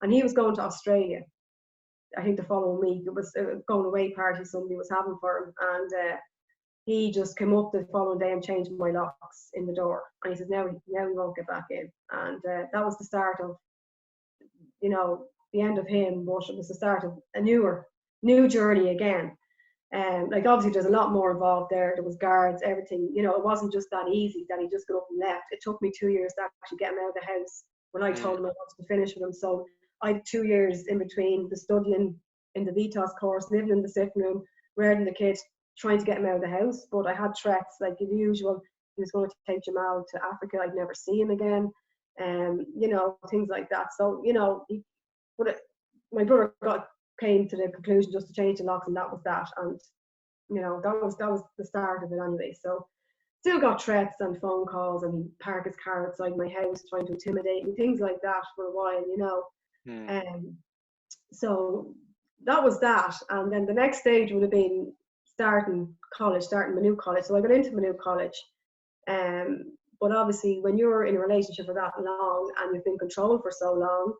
And he was going to Australia, I think the following week. It was a going away party somebody was having for him, and he just came up the following day and changed my locks in the door. And he says, now he won't get back in. And that was the start of, the end of him, but it was the start of a new journey again. Obviously there's a lot more involved there. There was guards, everything. It wasn't just that easy that he just got up and left. It took me 2 years to actually get him out of the house when I told him I wanted to finish with him. So I had 2 years in between the studying in the VTOS course, living in the sitting room, rearing the kids, trying to get him out of the house. But I had threats, like the usual. He was going to take Jamal to Africa. I'd never see him again. Things like that. So, my brother came to the conclusion just to change the locks, and that was that. And, that was the start of it anyway. So still got threats and phone calls, and he'd park his car outside my house trying to intimidate me, things like that for a while, So that was that. And then the next stage would have been starting my new college. So I got into my new college. But obviously when you're in a relationship for that long and you've been controlled for so long,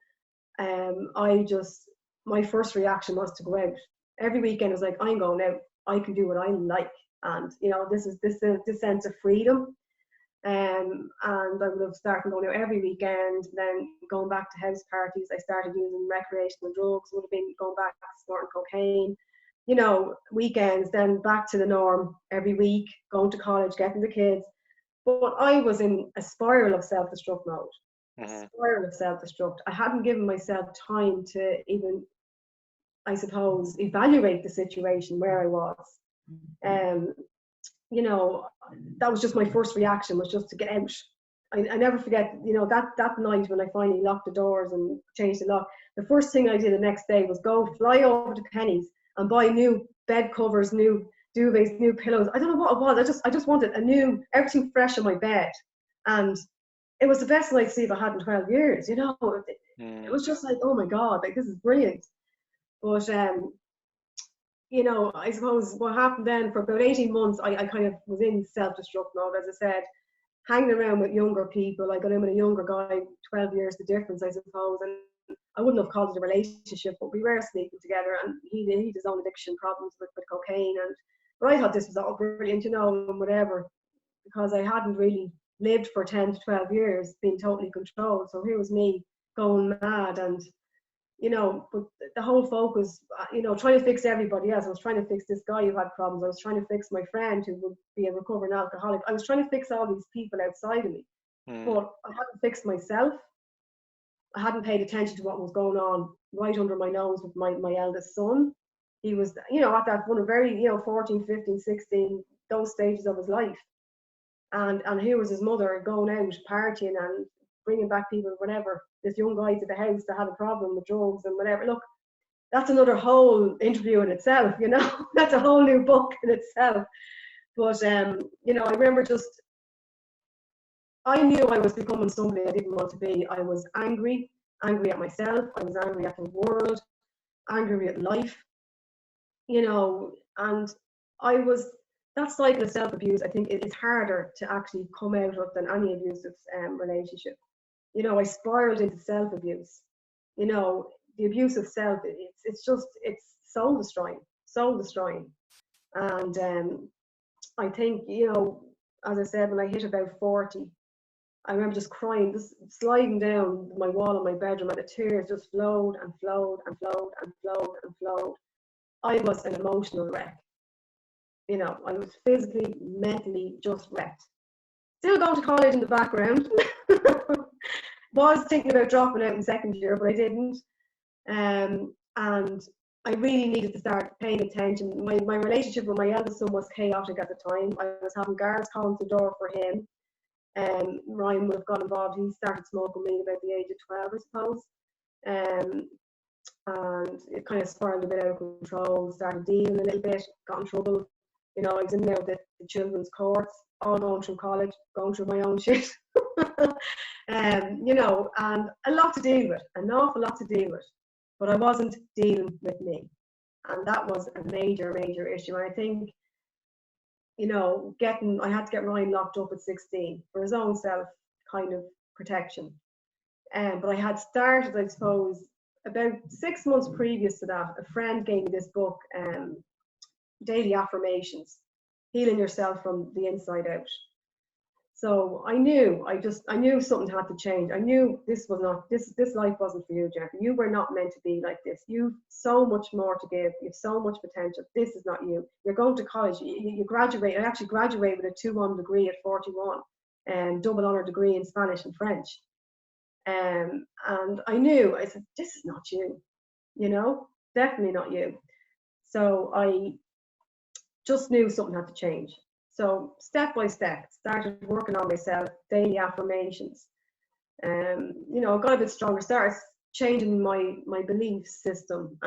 my first reaction was to go out. Every weekend was like, I'm going out. I can do what I like. And, this sense of freedom. And I would have started going out every weekend, then going back to house parties. I started using recreational drugs, would have been going back snorting cocaine, weekends, then back to the norm every week, going to college, getting the kids. But I was in a spiral of self-destruct mode. Spiral of self-destruct. I hadn't given myself time to even, I suppose, evaluate the situation where I was. That was just my first reaction, was just to get out. I never forget, you know, that night when I finally locked the doors and changed the lock. The first thing I did the next day was go fly over to Penny's and buy new bed covers, new duvets, new pillows. I don't know what it was. I just wanted everything fresh on my bed, and it was the best night's sleep I had in 12 years. You know, it was just like, oh my God, like this is brilliant. But you know, I suppose what happened then for about 18 months, I kind of was in self-destruct mode, as I said, hanging around with younger people. I got in with a younger guy, 12 years the difference, I suppose. And I wouldn't have called it a relationship, but we were sleeping together, and he had his own addiction problems with cocaine. But I thought this was all brilliant, you know, and whatever, because I hadn't really lived for 10 to 12 years being totally controlled. So here was me going mad, and you know, but the whole focus, you know, trying to fix everybody else. I was trying to fix this guy who had problems. I was trying to fix my friend who would be a recovering alcoholic. I was trying to fix all these people outside of me, but I hadn't fixed myself. I hadn't paid attention to what was going on right under my nose with my eldest son. He was, you know, at that one of very, you know, 14, 15, 16, those stages of his life. And here was his mother going out partying and bringing back people, whatever, this young guy to the house that had a problem with drugs and whatever. Look, that's another whole interview in itself, you know. That's a whole new book in itself. But you know, I remember I knew I was becoming somebody I didn't want to be. I was angry at myself. I was angry at the world, angry at life, you know. And that cycle of self-abuse, I think it's harder to actually come out of than any abusive relationship. You know, I spiraled into self-abuse. You know, the abuse of self, it's soul destroying. And I think, you know, as I said, when I hit about 40, I remember just crying, just sliding down my wall in my bedroom, and the tears just flowed and flowed and flowed and flowed and flowed. I was an emotional wreck. You know, I was physically, mentally just wrecked. Still going to college in the background. Was thinking about dropping out in second year, but I didn't. And I really needed to start paying attention. My relationship with my eldest son was chaotic at the time. I was having guards calling the door for him. Ryan would have got involved. He started smoking weed about the age of 12, I suppose. And it kind of spiraled a bit out of control. Started dealing a little bit, got in trouble. You know, I was in there with the children's courts, all going through college, going through my own shit. You know, and a lot to deal with, an awful lot to deal with. But I wasn't dealing with me. And that was a major, major issue. And I think, you know, I had to get Ryan locked up at 16 for his own self kind of protection. But I had started, I suppose, about 6 months previous to that, a friend gave me this book, Daily Affirmations, Healing Yourself from the Inside Out. So I knew something had to change. I knew this life wasn't for you, Jennifer. You were not meant to be like this. You've so much more to give. You've so much potential. This is not you. You're going to college. You graduate. I actually graduated with a 2-1 degree at 41, and double honor degree in Spanish and French. And I knew, I said, this is not you. You know, definitely not you. So I just knew something had to change. So step by step, started working on myself, daily affirmations. You know, I got a bit stronger, started changing my belief system,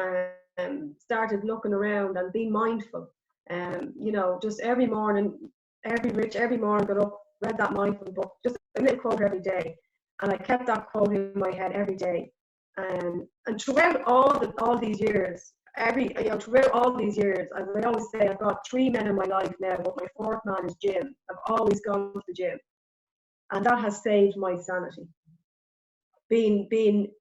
and started looking around and being mindful. You know, just every morning, every morning, got up, read that mindful book, just a little quote every day. And I kept that quote in my head every day. And throughout all these years, throughout all these years, as I always say, I've got 3 men in my life now, but my 4th man is Jim. I've always gone to the gym, and that has saved my sanity. Being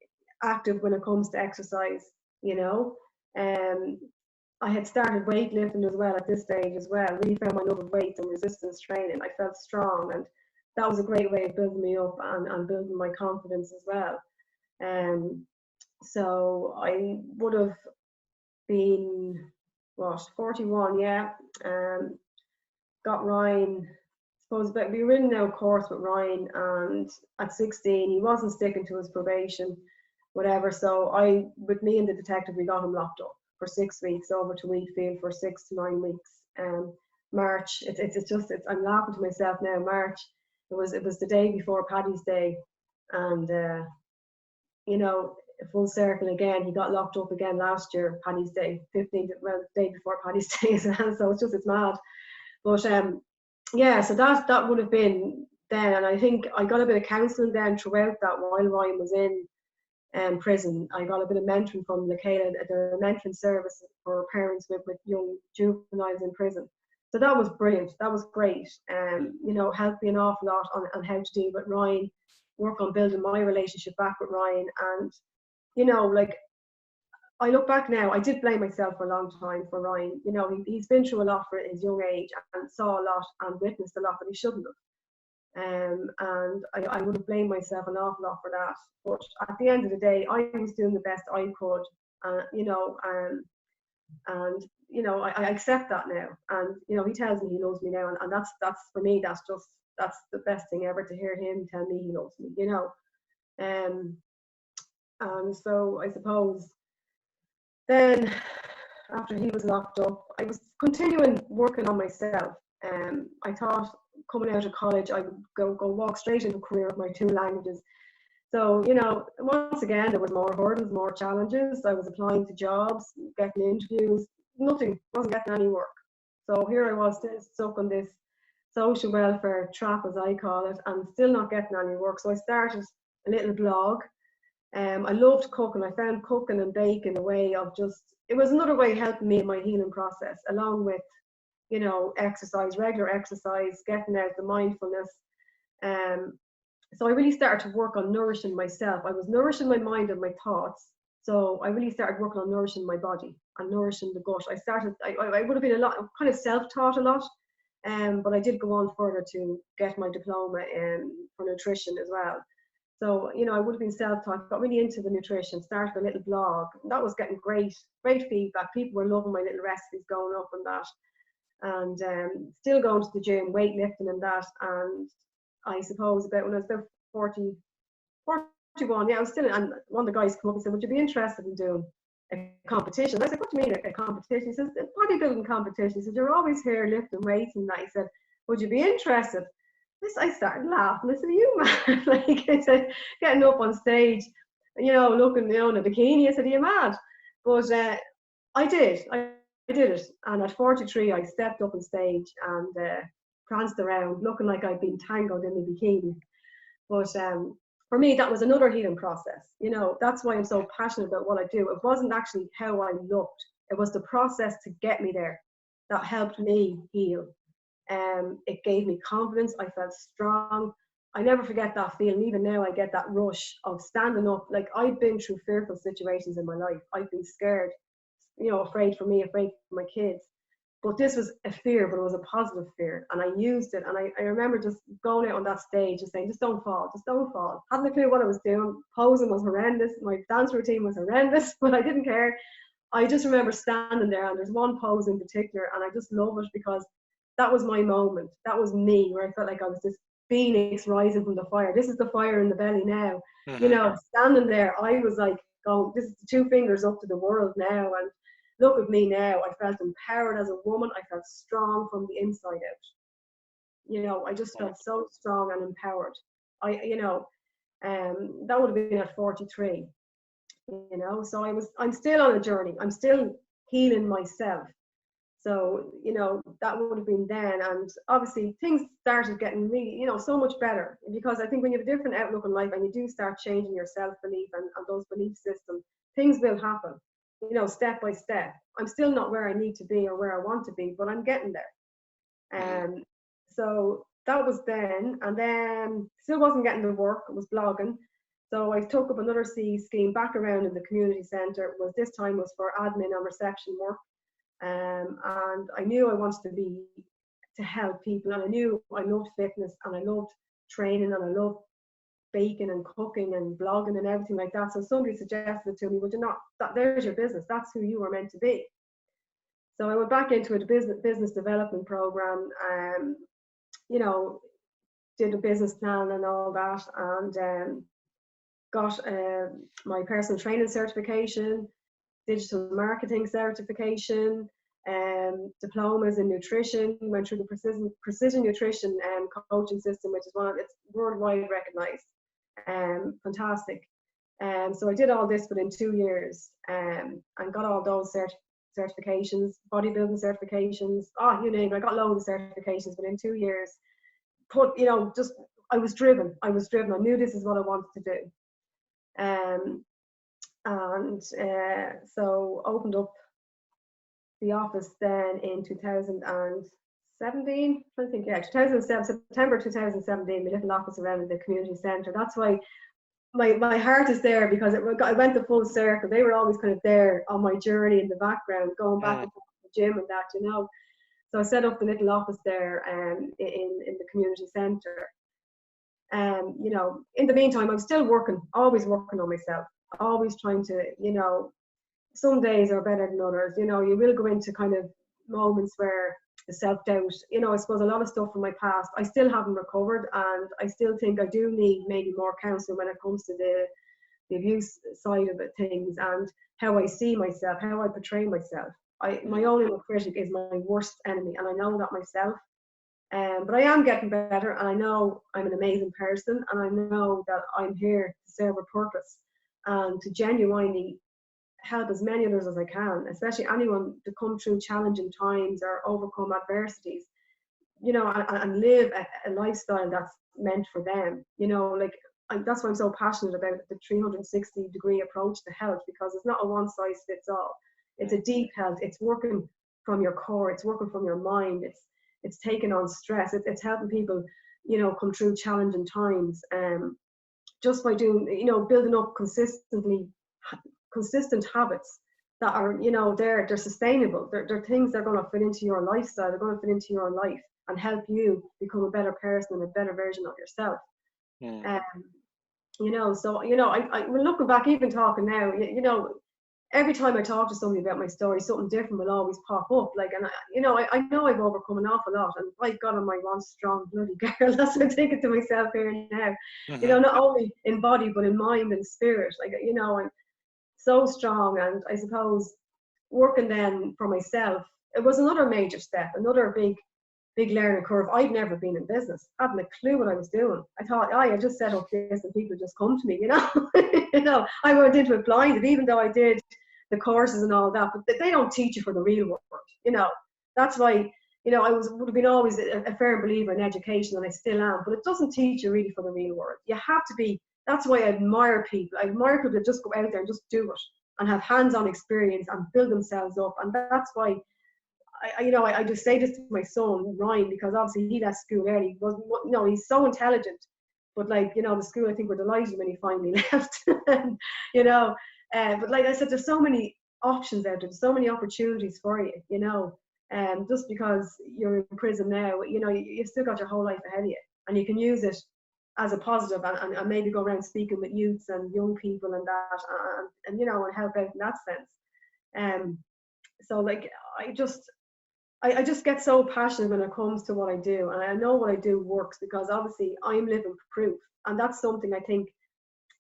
active when it comes to exercise, you know. I had started weightlifting as well at this stage as well. Really found my love of weights and resistance training. I felt strong, and that was a great way of building me up and building my confidence as well. So I would have been 41, yeah. Got Ryan, suppose, but we were in a course with Ryan, and at 16 he wasn't sticking to his probation, whatever. So with me and the detective, we got him locked up for 6 weeks over to Wheatfield for 6 to 9 weeks. March, I'm laughing to myself now. March it was the day before Paddy's Day, and you know, full circle again. He got locked up again last year, Paddy's Day, 15th, well, the day before Paddy's Day as well. So it's mad. But yeah, so that would have been then, and I think I got a bit of counselling then throughout that while Ryan was in prison. I got a bit of mentoring from Michaela, the mentoring service for parents with young juveniles in prison. So that was brilliant. That was great. You know, helped me an awful lot on how to deal with Ryan, work on building my relationship back with Ryan. And, you know, like, I look back now, I did blame myself for a long time for Ryan. You know, he's been through a lot for his young age and saw a lot and witnessed a lot that he shouldn't have. And I would have blamed myself an awful lot for that. But at the end of the day, I was doing the best I could, you know, and you know, I accept that now. And you know, he tells me he loves me now, and that's for me, that's the best thing ever, to hear him tell me he loves me, you know. And so I suppose then after he was locked up, I was continuing working on myself. I thought coming out of college, I would go walk straight into a career with my 2 languages. So, you know, once again, there was more hurdles, more challenges. I was applying to jobs, getting interviews, nothing, wasn't getting any work. So here I was still stuck on this social welfare trap, as I call it, and still not getting any work. So I started a little blog. I loved cooking. I found cooking and baking a way of just, it was another way of helping me in my healing process, along with, you know, exercise, regular exercise, getting out, the mindfulness. So I really started to work on nourishing myself. I was nourishing my mind and my thoughts. So I really started working on nourishing my body and nourishing the gut. I would have been a lot, kind of self-taught a lot, but I did go on further to get my diploma for nutrition as well. So, you know, I would have been self-taught, got really into the nutrition, started a little blog. That was getting great feedback. People were loving my little recipes going up and that. And still going to the gym, weightlifting and that. And I suppose when I was about 40, 41, yeah, I was still, and one of the guys came up and said, would you be interested in doing a competition? I said, what do you mean a competition? He says, a bodybuilding competition. He said, you're always here lifting weights and that. He said, would you be interested? I started laughing. I said, are you mad? Like, I said, getting up on stage, you know, looking, you know, in a bikini. I said, are you mad? But I did it. And at 43, I stepped up on stage and pranced around looking like I'd been tangled in a bikini. But for me, that was another healing process. You know, that's why I'm so passionate about what I do. It wasn't actually how I looked. It was the process to get me there that helped me heal. It gave me confidence. I felt strong. I never forget that feeling. Even now, I get that rush of standing up. Like, I've been through fearful situations in my life. I've been scared, you know, afraid for me, afraid for my kids. But this was a fear, but it was a positive fear. And I used it. And I remember just going out on that stage and saying, just don't fall, just don't fall. Hadn't a clue what I was doing. Posing was horrendous. My dance routine was horrendous, but I didn't care. I just remember standing there, and there's one pose in particular, and I just love it because that was my moment. That was me, where I felt like I was this phoenix rising from the fire. This is the fire in the belly now. Mm-hmm. You know, standing there, I was like, going, this is 2 fingers up to the world now. And look at me now. I felt empowered as a woman. I felt strong from the inside out. You know, I just felt so strong and empowered. That would have been at 43. You know, so I'm still on a journey. I'm still healing myself. So, you know, that would have been then. And obviously things started getting really, you know, so much better, because I think when you have a different outlook in life and you do start changing your self-belief and those belief systems, things will happen, you know, step by step. I'm still not where I need to be or where I want to be, but I'm getting there. So that was then. And then still wasn't getting the work. It was blogging. So I took up another CE scheme back around in the community centre. This time was for admin and reception work. And I knew I wanted to help people, and I knew I loved fitness and I loved training and I loved baking and cooking and blogging and everything like that. So somebody suggested to me, would you not, there's your business, that's who you are meant to be. So I went back into a business development program, you know, did a business plan and all that, and got my personal training certification, digital marketing certification, diplomas in nutrition, went through the precision nutrition coaching system, which is it's worldwide recognized. Fantastic. So I did all this within 2 years, and got all those certifications, bodybuilding certifications, you name it. I got loads of certifications within 2 years. I was driven. I knew this is what I wanted to do. So opened up the office then in 2017. I think, yeah, 2007, September 2017, my little office around in the community centre. That's why my heart is there, because I went the full circle. They were always kind of there on my journey in the background, going back to the gym and that, So I set up the little office there in the community centre. In the meantime, I was still working, always working on myself, always trying to, some days are better than others. You will go into kind of moments where the self-doubt, I suppose a lot of stuff from my past, I still haven't recovered, and I still think I do need maybe more counselling when it comes to the abuse side of it, things, and how I see myself, how I portray myself. My own inner critic is my worst enemy, and I know that myself. But I am getting better, and I know I'm an amazing person, and I know that I'm here to serve a purpose and to genuinely help as many others as I can, especially anyone to come through challenging times or overcome adversities, and live a lifestyle that's meant for them. That's why I'm so passionate about the 360-degree approach to health, because it's not a one-size-fits-all. It's a deep health. It's working from your core. It's working from your mind. It's taking on stress. It's helping people, come through challenging times. Just by doing, building up consistent habits that are, they're sustainable. They're things that are going to fit into your lifestyle. They're going to fit into your life and help you become a better person and a better version of yourself. So, we're looking back, even talking now, every time I talk to somebody about my story, something different will always pop up. And I know I've overcome an awful lot, and by God, am I one strong bloody girl. That's what I'm thinking to myself here now. Not only in body, but in mind and spirit. I'm so strong. And I suppose working then for myself, it was another major step, another big learning curve. I'd never been in business. I hadn't a clue what I was doing. I thought, I just set up this and people just come to me, I went into it blinded, even though I did the courses and all that, but they don't teach you for the real world. That's why, I would have been always a firm believer in education, and I still am, but it doesn't teach you really for the real world. You have to be, that's why I admire people. I admire people that just go out there and just do it and have hands-on experience and build themselves up. And that's why I just say this to my son, Ryan, because obviously he left school early. He's so intelligent, but the school, I think, were delighted when he finally left. But like I said, there's so many options out there, so many opportunities for you, just because you're in prison now, you've still got your whole life ahead of you, and you can use it as a positive, and maybe go around speaking with youths and young people and that, and help out in that sense. So I just get so passionate when it comes to what I do, and I know what I do works, because obviously I'm living proof, and that's something I think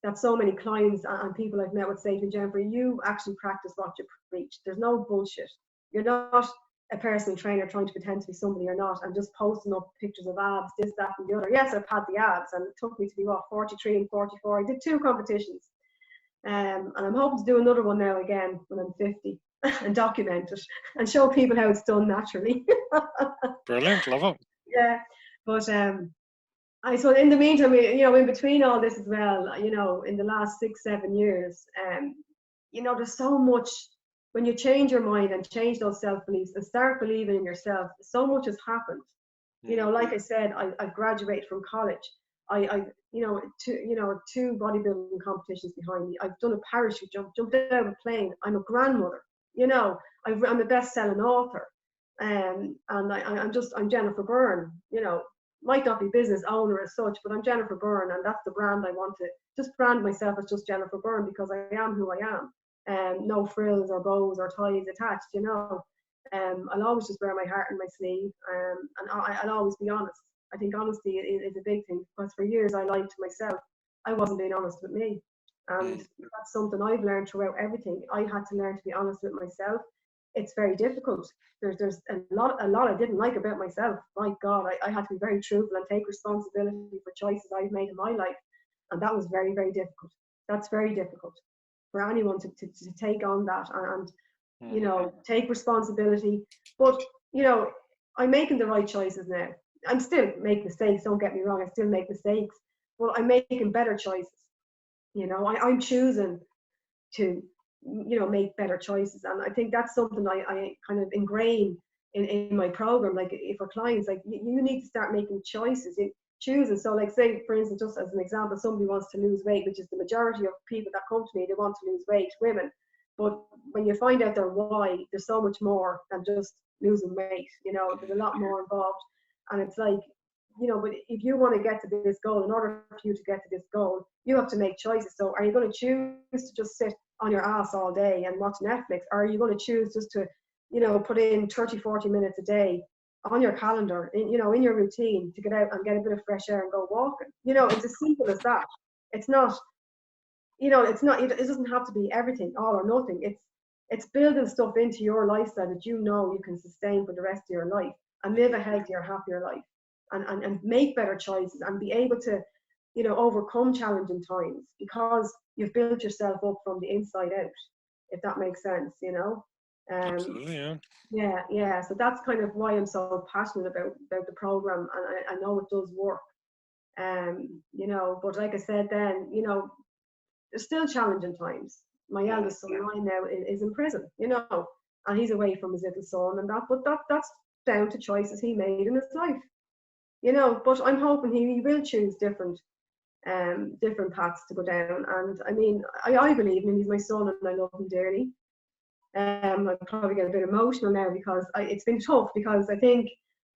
that so many clients and people I've met would say to me, Jennifer, you actually practice what you preach. There's no bullshit. You're not a personal trainer trying to pretend to be somebody you're not, and just posting up pictures of abs, this, that, and the other. Yes, I've had the abs, and it took me to be 43 and 44. I did 2 competitions, and I'm hoping to do another one now again when I'm 50. And document it and show people how it's done naturally. Brilliant, love it. Yeah, but so in the meantime, in between all this as well, in the last 6-7 years, there's so much. When you change your mind and change those self-beliefs and start believing in yourself, so much has happened. Like I said, I've graduated from college. I 2 bodybuilding competitions behind me. I've done a parachute jump, jumped out of a plane. I'm a grandmother. I'm a best-selling author, and I'm Jennifer Byrne. Might not be business owner as such, but I'm Jennifer Byrne, and that's the brand I want to just brand myself as, just Jennifer Byrne, because I am who I am. No frills or bows or ties attached. I'll always just wear my heart in my sleeve, and I'll always be honest. I think honesty is a big thing, because for years I lied to myself. I wasn't being honest with me. And that's something I've learned throughout everything. I had to learn to be honest with myself. it's very difficult. There's a lot I didn't like about myself. My God, I had to be very truthful and take responsibility for choices I've made in my life. And that was very, very difficult. That's very difficult for anyone to take on that and you know, take responsibility. But, you know, I'm making the right choices now. I'm still making mistakes, don't get me wrong, I still make mistakes, but I'm making better choices. You know, I'm choosing to, you know, make better choices. And I think that's something I kind of ingrain in my program. Like for clients, like you need to start making choices, choosing. So like say, for instance, just as an example, somebody wants to lose weight, which is the majority of people that come to me, they want to lose weight, women. But when you find out their why, there's so much more than just losing weight. You know, there's a lot more involved. And it's like, you know, but if you want to get to this goal, in order for you to get to this goal, you have to make choices. So are you going to choose to just sit on your ass all day and watch Netflix? Or are you going to choose just to, you know, put in 30, 40 minutes a day on your calendar, you know, in your routine to get out and get a bit of fresh air and go walking? You know, it's as simple as that. It's not, you know, it's not, it doesn't have to be everything, all or nothing. It's building stuff into your lifestyle that you know you can sustain for the rest of your life and live a healthier, happier life and make better choices and be able to, you know, overcome challenging times because you've built yourself up from the inside out, if that makes sense, you know. Absolutely, yeah. Yeah. So that's kind of why I'm so passionate about the program, and I know it does work. You know, but like I said, then, you know, there's still challenging times. My eldest son, Ryan, now is in prison, you know, and he's away from his little son, and that's down to choices he made in his life, you know. But I'm hoping he will choose different paths to go down. And I mean, I believe in him. He's my son, and I love him dearly. I probably get a bit emotional now because it's been tough because I think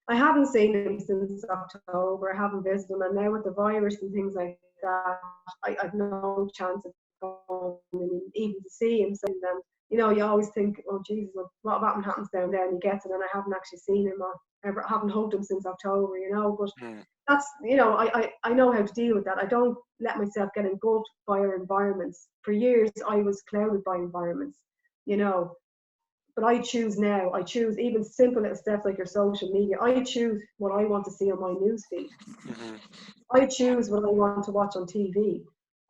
I haven't seen him since October. I haven't visited him, and now with the virus and things like that, I've no chance of going even to see him. So then, you know, you always think, oh Jesus, what happens down there? And you get it, and I haven't actually seen him or ever haven't hugged him since October, you know. But that's, you know, I know how to deal with that. I don't let myself get engulfed by our environments. For years, I was clouded by environments, you know. But I choose now. I choose even simple little steps like your social media. I choose what I want to see on my newsfeed. I choose what I want to watch on TV.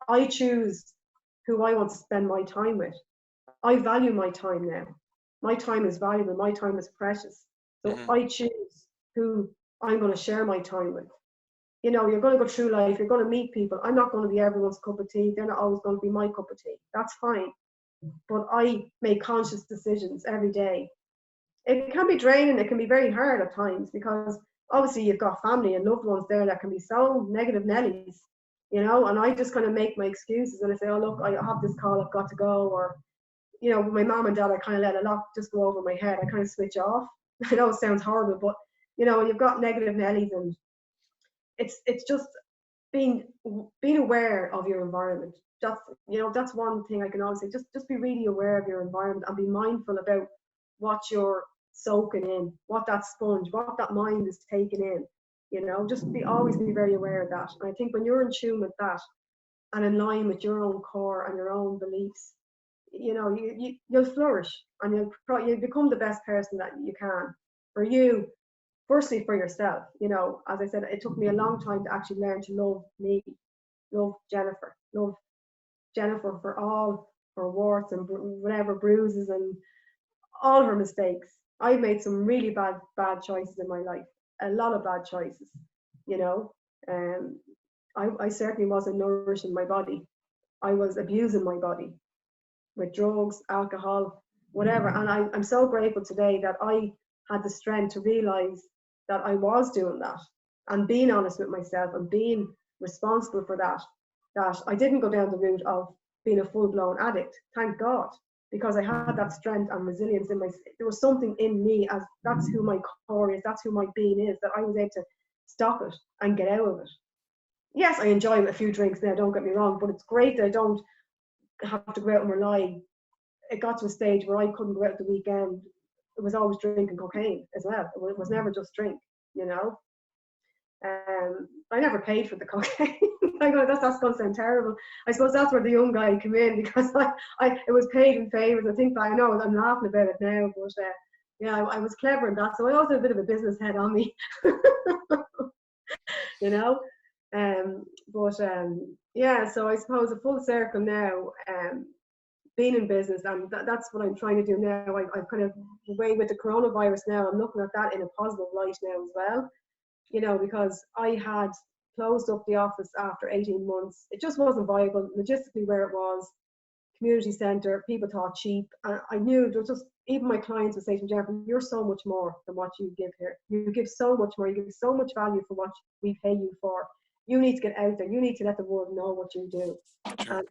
I choose who I want to spend my time with. I value my time now. My time is valuable. My time is precious. So I choose who I'm going to share my time with. You know, you're going to go through life. You're going to meet people. I'm not going to be everyone's cup of tea. They're not always going to be my cup of tea. That's fine. But I make conscious decisions every day. It can be draining. It can be very hard at times because obviously you've got family and loved ones there that can be so negative Nellies, you know. And I just kind of make my excuses and I say, oh look, I have this call, I've got to go. Or, you know, my mom and dad, I kind of let a lot just go over my head. I kind of switch off. I know it sounds horrible, but you know, you've got negative Nellies, and it's just being aware of your environment. That's, you know, that's one thing I can always say. Just be really aware of your environment and be mindful about what you're soaking in, what that sponge, what that mind is taking in. You know, just always be very aware of that. And I think when you're in tune with that and in line with your own core and your own beliefs, you know, you'll flourish and you'll become the best person that you can for you. Firstly, for yourself, you know, as I said, it took me a long time to actually learn to love me, love Jennifer for all her warts and whatever bruises and all her mistakes. I've made some really bad choices in my life, a lot of bad choices, you know. Um, I certainly wasn't nourishing my body. I was abusing my body with drugs, alcohol, whatever. And I'm so grateful today that I had the strength to realize that I was doing that and being honest with myself and being responsible for that, that I didn't go down the route of being a full-blown addict, thank God, because I had that strength and resilience in my, there was something in me, as that's who my core is, that's who my being is, that I was able to stop it and get out of it. Yes, I enjoy a few drinks now, don't get me wrong, but it's great that I don't have to go out and rely. It got to a stage where I couldn't go out the weekend. It was always drinking cocaine as well. It was never just drink, you know. I never paid for the cocaine. I go, that's going to sound terrible. I suppose that's where the young guy came in, because it was paid in favours. I think, I know I'm laughing about it now, but yeah, I was clever in that. So I also had a bit of a business head on me, you know. Yeah, so I suppose a full circle now. Being in business, and that's what I'm trying to do now. I've kind of, the way with the coronavirus now, I'm looking at that in a positive light now as well. You know, because I had closed up the office after 18 months. It just wasn't viable logistically where it was. Community centre, people thought cheap. And I knew there was just, even my clients would say to me, Jennifer, you're so much more than what you give here. You give so much more. You give so much value for what we pay you for. You need to get out there. You need to let the world know what you do. Sure. And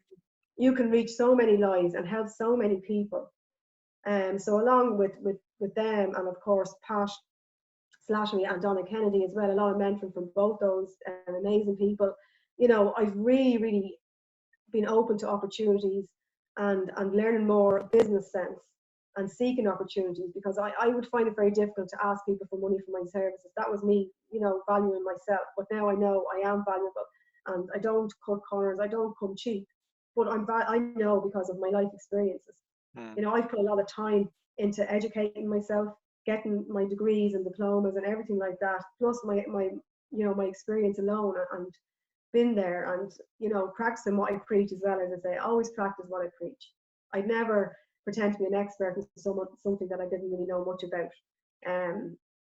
you can reach so many lives and help so many people. So along with them, and of course Pat Slattery and Donna Kennedy as well, a lot of mentoring from both those amazing people. You know, I've really been open to opportunities and learning more business sense and seeking opportunities, because I would find it very difficult to ask people for money for my services. That was me, you know, valuing myself. But now I know I am valuable, and I don't cut corners. I don't come cheap. But I know, because of my life experiences. You know, I've put a lot of time into educating myself, getting my degrees and diplomas and everything like that, plus my you know, my experience alone, and been there, and you know, practicing what I preach as well. As I say, I always practice what I preach. I'd never pretend to be an expert in something that I didn't really know much about.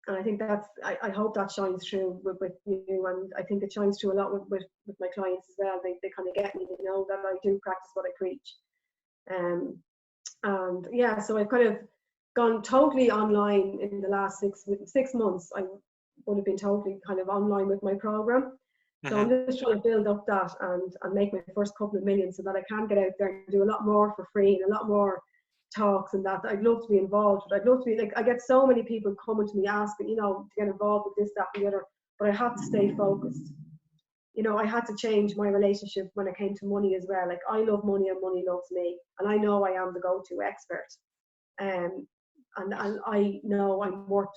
And I think that's, I hope that shines through with you, and I think it shines through a lot with my clients as well. They kind of get me, they know that I do practice what I preach. And yeah, so I've kind of gone totally online in the last 6 months. I would have been totally kind of online with my program. So I'm just trying to build up that and make my first couple of million, so that I can get out there and do a lot more for free, and a lot more talks and that. I'd love to be involved. I'd love to be, like, I get so many people coming to me asking, you know, to get involved with this, that, and the other, but I have to stay focused. You know, I had to change my relationship when it came to money as well. Like, I love money and money loves me, and I know I am the go-to expert. And I know I'm worth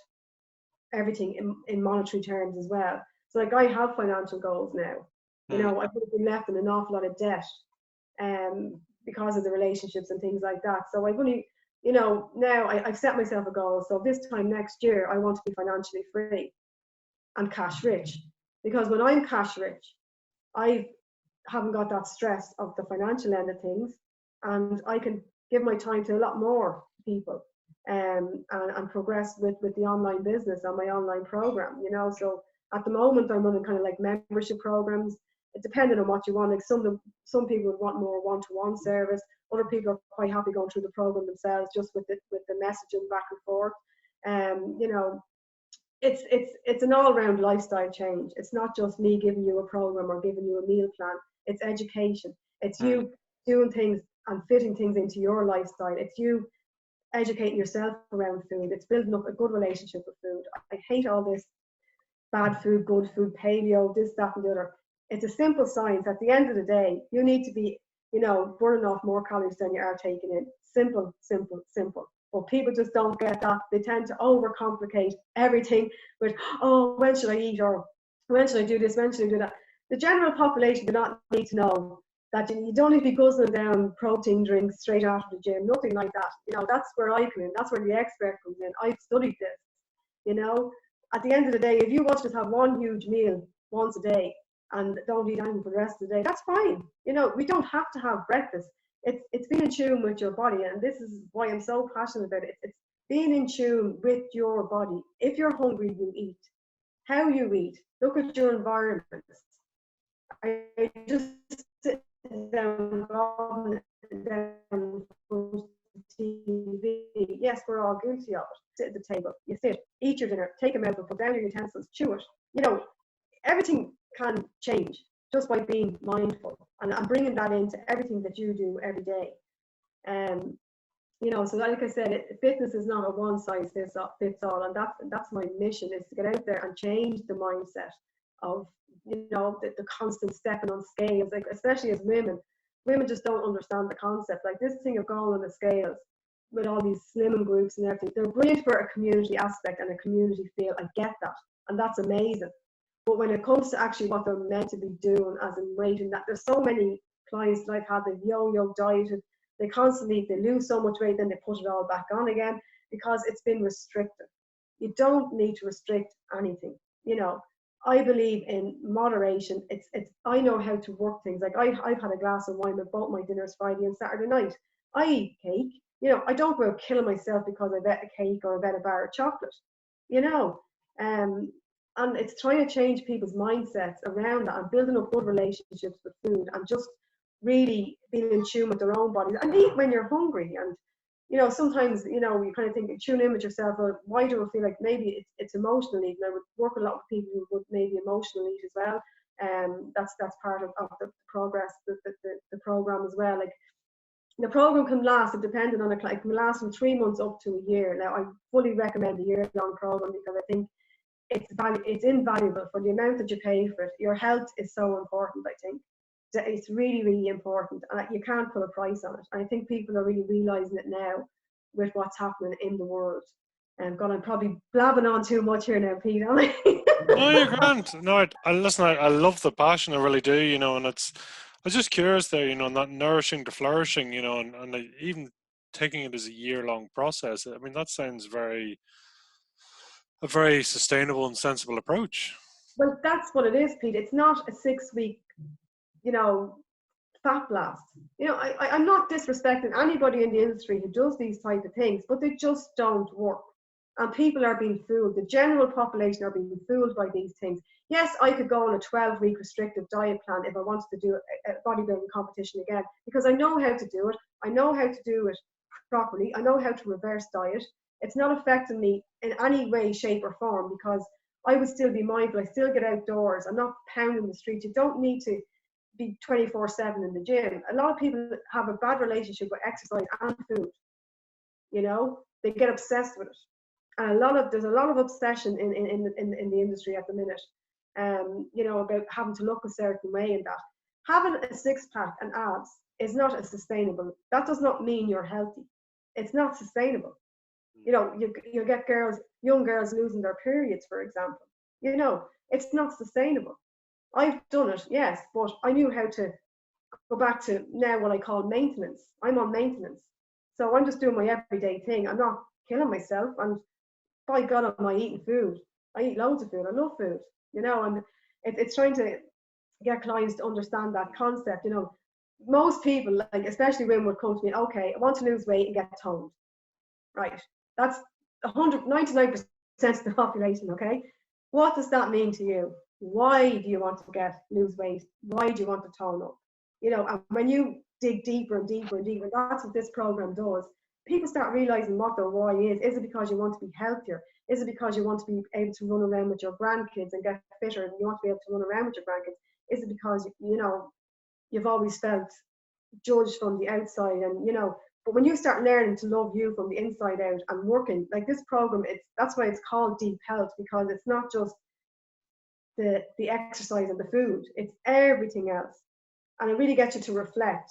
everything in monetary terms as well. So like, I have financial goals now. You know, I would have been left in an awful lot of debt because of the relationships and things like that. So I've only, you know, now I've set myself a goal. So this time next year, I want to be financially free and cash rich. Because when I'm cash rich, I haven't got that stress of the financial end of things, and I can give my time to a lot more people and progress with the online business and my online program, you know. So at the moment, I'm running kind of like membership programs. It depending on what you want. Like, some people would want more one-to-one service. Other people are quite happy going through the program themselves, just with the messaging back and forth. You know, it's an all-round lifestyle change. It's not just me giving you a program or giving you a meal plan. It's education. It's you doing things and fitting things into your lifestyle. It's you educating yourself around food. It's building up a good relationship with food. I hate all this bad food, good food, paleo, this, that, and the other. It's a simple science. At the end of the day, you need to be, you know, burning off more calories than you are taking in. Simple, simple, simple. But people just don't get that. They tend to overcomplicate everything with, oh, when should I eat, or when should I do this, when should I do that? The general population do not need to know that you don't need to be guzzling down protein drinks straight after the gym, nothing like that. You know, that's where I come in. That's where the expert comes in. I've studied this, you know. At the end of the day, if you want to just have one huge meal once a day and don't eat anything for the rest of the day, that's fine. You know, we don't have to have breakfast. It's being in tune with your body, and this is why I'm so passionate about it. It's being in tune with your body. If you're hungry, you eat. How you eat. Look at your environment. I just sit down TV. Yes, we're all guilty of it. Sit at the table. You sit, eat your dinner, take a mouthful, put down your utensils, chew it. You know, everything can change just by being mindful and bringing that into everything that you do every day. You know, so like I said, fitness is not a one size fits all, and that's my mission, is to get out there and change the mindset of, you know, the constant stepping on scales, like, especially as women just don't understand the concept. Like, this thing of going on the scales with all these slimming groups and everything, they're brilliant for a community aspect and a community feel. I get that, and that's amazing. But when it comes to actually what they're meant to be doing, as in weight, and that, there's so many clients that I've had, they've yo-yo dieted, they lose so much weight, then they put it all back on again because it's been restricted. You don't need to restrict anything. You know, I believe in moderation. I know how to work things. Like I've had a glass of wine with both my dinners Friday and Saturday night. I eat cake. You know, I don't go out killing myself because I've ate a cake or I've ate a bar of chocolate. You know, and it's trying to change people's mindsets around that and building up good relationships with food and just really being in tune with their own bodies and eat when you're hungry. And you know, sometimes, you know, you kind of think, tune in with yourself, or why do I feel like maybe it's emotional eating? I would work a lot with people who would maybe emotional eat as well. That's part of the progress, the program as well. Like the program can last, depending on the client, can last from 3 months up to a year. Now, I fully recommend a year-long program because I think it's invaluable for the amount that you pay for it. Your health is so important, I think. It's really, really important. You can't put a price on it. And I think people are really realising it now with what's happening in the world. And God, I'm probably blabbing on too much here now, Pete, am I? No, you're grand. No, I listen. I love the passion. I really do. You know, and I was just curious there. You know, not nourishing to flourishing. You know, and even taking it as a year-long process. I mean, that sounds a very sustainable and sensible approach. Well, that's what it is, Pete. It's not a 6-week, you know, fat blast. You know, I'm not disrespecting anybody in the industry who does these type of things, but they just don't work. And people are being fooled. The general population are being fooled by these things. Yes, I could go on a 12-week restrictive diet plan if I wanted to do a bodybuilding competition again, because I know how to do it. I know how to do it properly. I know how to reverse diet. It's not affecting me in any way, shape, or form because I would still be mindful. I still get outdoors. I'm not pounding the streets. You don't need to be 24/7 in the gym. A lot of people have a bad relationship with exercise and food. You know, they get obsessed with it, and there's a lot of obsession in the industry at the minute. You know, about having to look a certain way and that. Having a six-pack and abs is not as sustainable. That does not mean you're healthy. It's not sustainable. You know, you get young girls losing their periods, for example. You know, it's not sustainable. I've done it, yes, but I knew how to go back to now what I call maintenance. I'm on maintenance. So I'm just doing my everyday thing. I'm not killing myself. And by God, am I eating food? I eat loads of food. I love food, you know, and it's trying to get clients to understand that concept. You know, most people, like especially women, would come to me, okay, I want to lose weight and get toned. Right. That's 99% of the population, okay? What does that mean to you? Why do you want to lose weight? Why do you want to tone up? You know, and when you dig deeper and deeper and deeper, that's what this program does. People start realizing what their why is. Is it because you want to be healthier? Is it because you want to be able to run around with your grandkids and get fitter and you want to be able to run around with your grandkids? Is it because, you know, you've always felt judged from the outside and, you know, but when you start learning to love you from the inside out and working, like this program, that's why it's called Deep Health, because it's not just the exercise and the food, it's everything else. And it really gets you to reflect